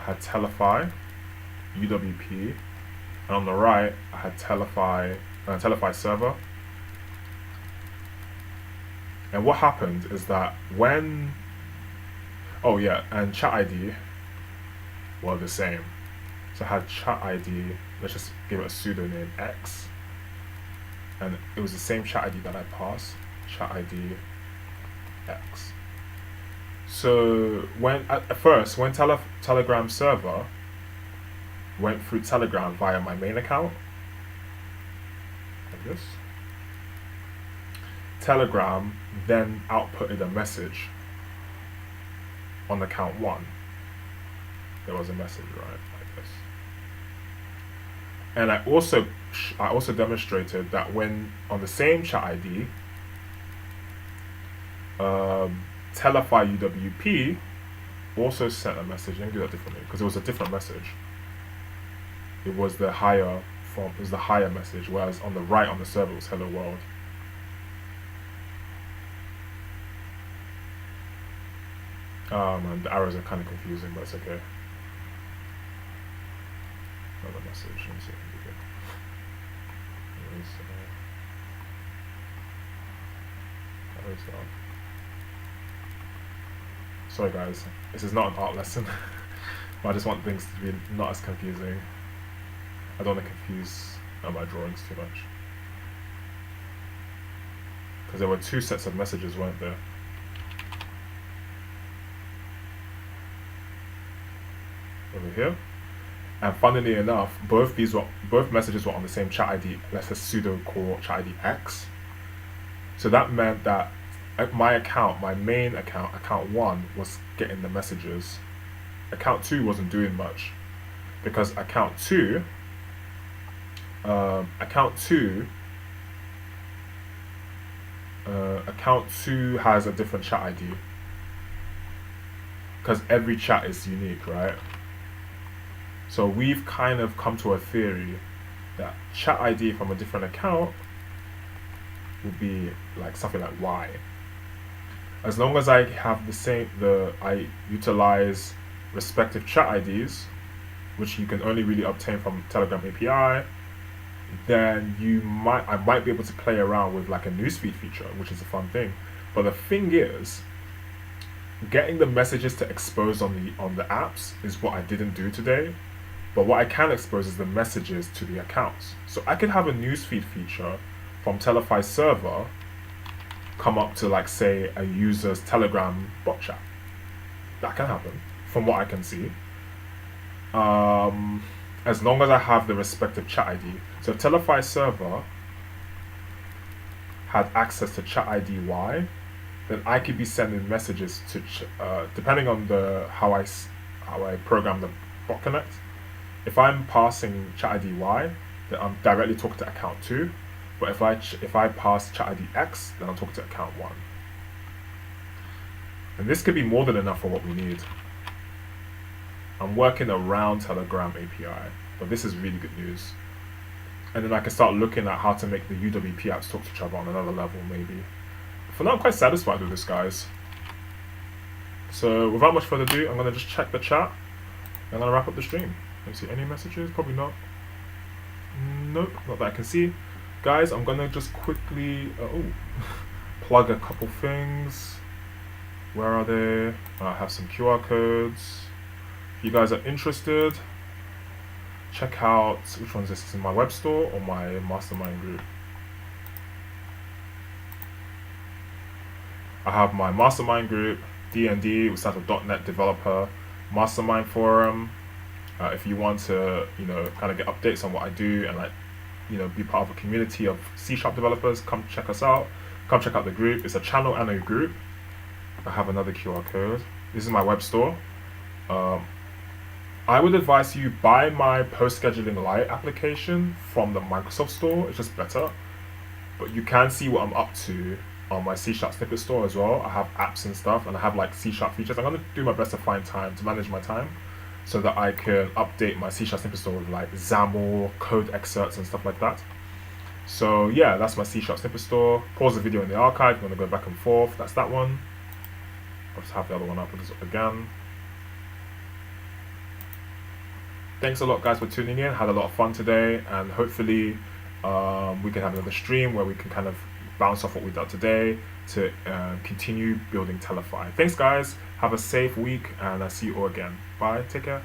I had Telefy, UWP, and on the right I had Telefy server. And what happened is that when, oh yeah, and chat ID were the same. So I had chat ID, let's just give it a pseudonym X, and it was the same chat ID that I passed, chat ID X. So at first, when Telegram server went through Telegram via my main account, like this, Telegram then outputted a message on account 1. There was a message, right, like this. And I also demonstrated that when on the same chat ID, Telefy UWP also sent a message. Let me do that differently because it was a different message. It was the higher form. It was the higher message, whereas on the right on the server was hello world. And the arrows are kind of confusing, but it's okay. Another message. Let me see if I can do it. Sorry guys, this is not an art lesson, but I just want things to be not as confusing. I don't want to confuse my drawings too much. Because there were 2 sets of messages, weren't there? Over here. And funnily enough, both messages were on the same chat ID. Let's just pseudo call chat ID X. So that meant that my account, my main account, account 1, was getting the messages. Account 2 wasn't doing much because account 2 has a different chat ID because every chat is unique, right? So we've kind of come to a theory that chat ID from a different account would be like something like Y. As long as I have I utilize respective chat IDs, which you can only really obtain from Telegram API, then I might be able to play around with like a newsfeed feature, which is a fun thing. But the thing is, getting the messages to expose on the apps is what I didn't do today. But what I can expose is the messages to the accounts. So I could have a newsfeed feature from Telefy server come up to, like, say, a user's Telegram bot chat. That can happen, from what I can see. As long as I have the respective chat ID. So if Telefy server had access to chat ID Y, then I could be sending messages to, depending on how I program the bot connect. If I'm passing chat ID Y, then I'm directly talking to account 2. But if I pass chat ID X, then I'm talking to account 1. And this could be more than enough for what we need. I'm working around Telegram API, but this is really good news. And then I can start looking at how to make the UWP apps talk to each other on another level, maybe. For now, I'm quite satisfied with this, guys. So without much further ado, I'm going to just check the chat. And I'm going to wrap up the stream. Let me see, any messages? Probably not. Nope, not that I can see. Guys, I'm going to just quickly plug a couple things. Where are they? I have some QR codes. If you guys are interested, check out, which one's this? Is in my web store or my mastermind group? I have my mastermind group D&D, we start a .NET developer mastermind forum. If you want to, kind of get updates on what I do and like, be part of a community of C# developers, come check us out. Come check out the group. It's a channel and a group. I have another QR code. This is my web store. I would advise you buy my post scheduling Lite application from the Microsoft store. It's just better. But you can see what I'm up to on my C# snippet store as well. I have apps and stuff, and I have like C# features. I'm gonna do my best to find time to manage my time, so that I can update my C# snippet store with like XAML, code excerpts, and stuff like that. So yeah, that's my C# snippet store. Pause the video in the archive. I'm gonna go back and forth. That's that one. I'll just have the other one up again. Thanks a lot, guys, for tuning in. Had a lot of fun today, and hopefully we can have another stream where we can kind of bounce off what we've done today to continue building Telefy. Thanks, guys. Have a safe week, and I'll see you all again. Bye. Take care.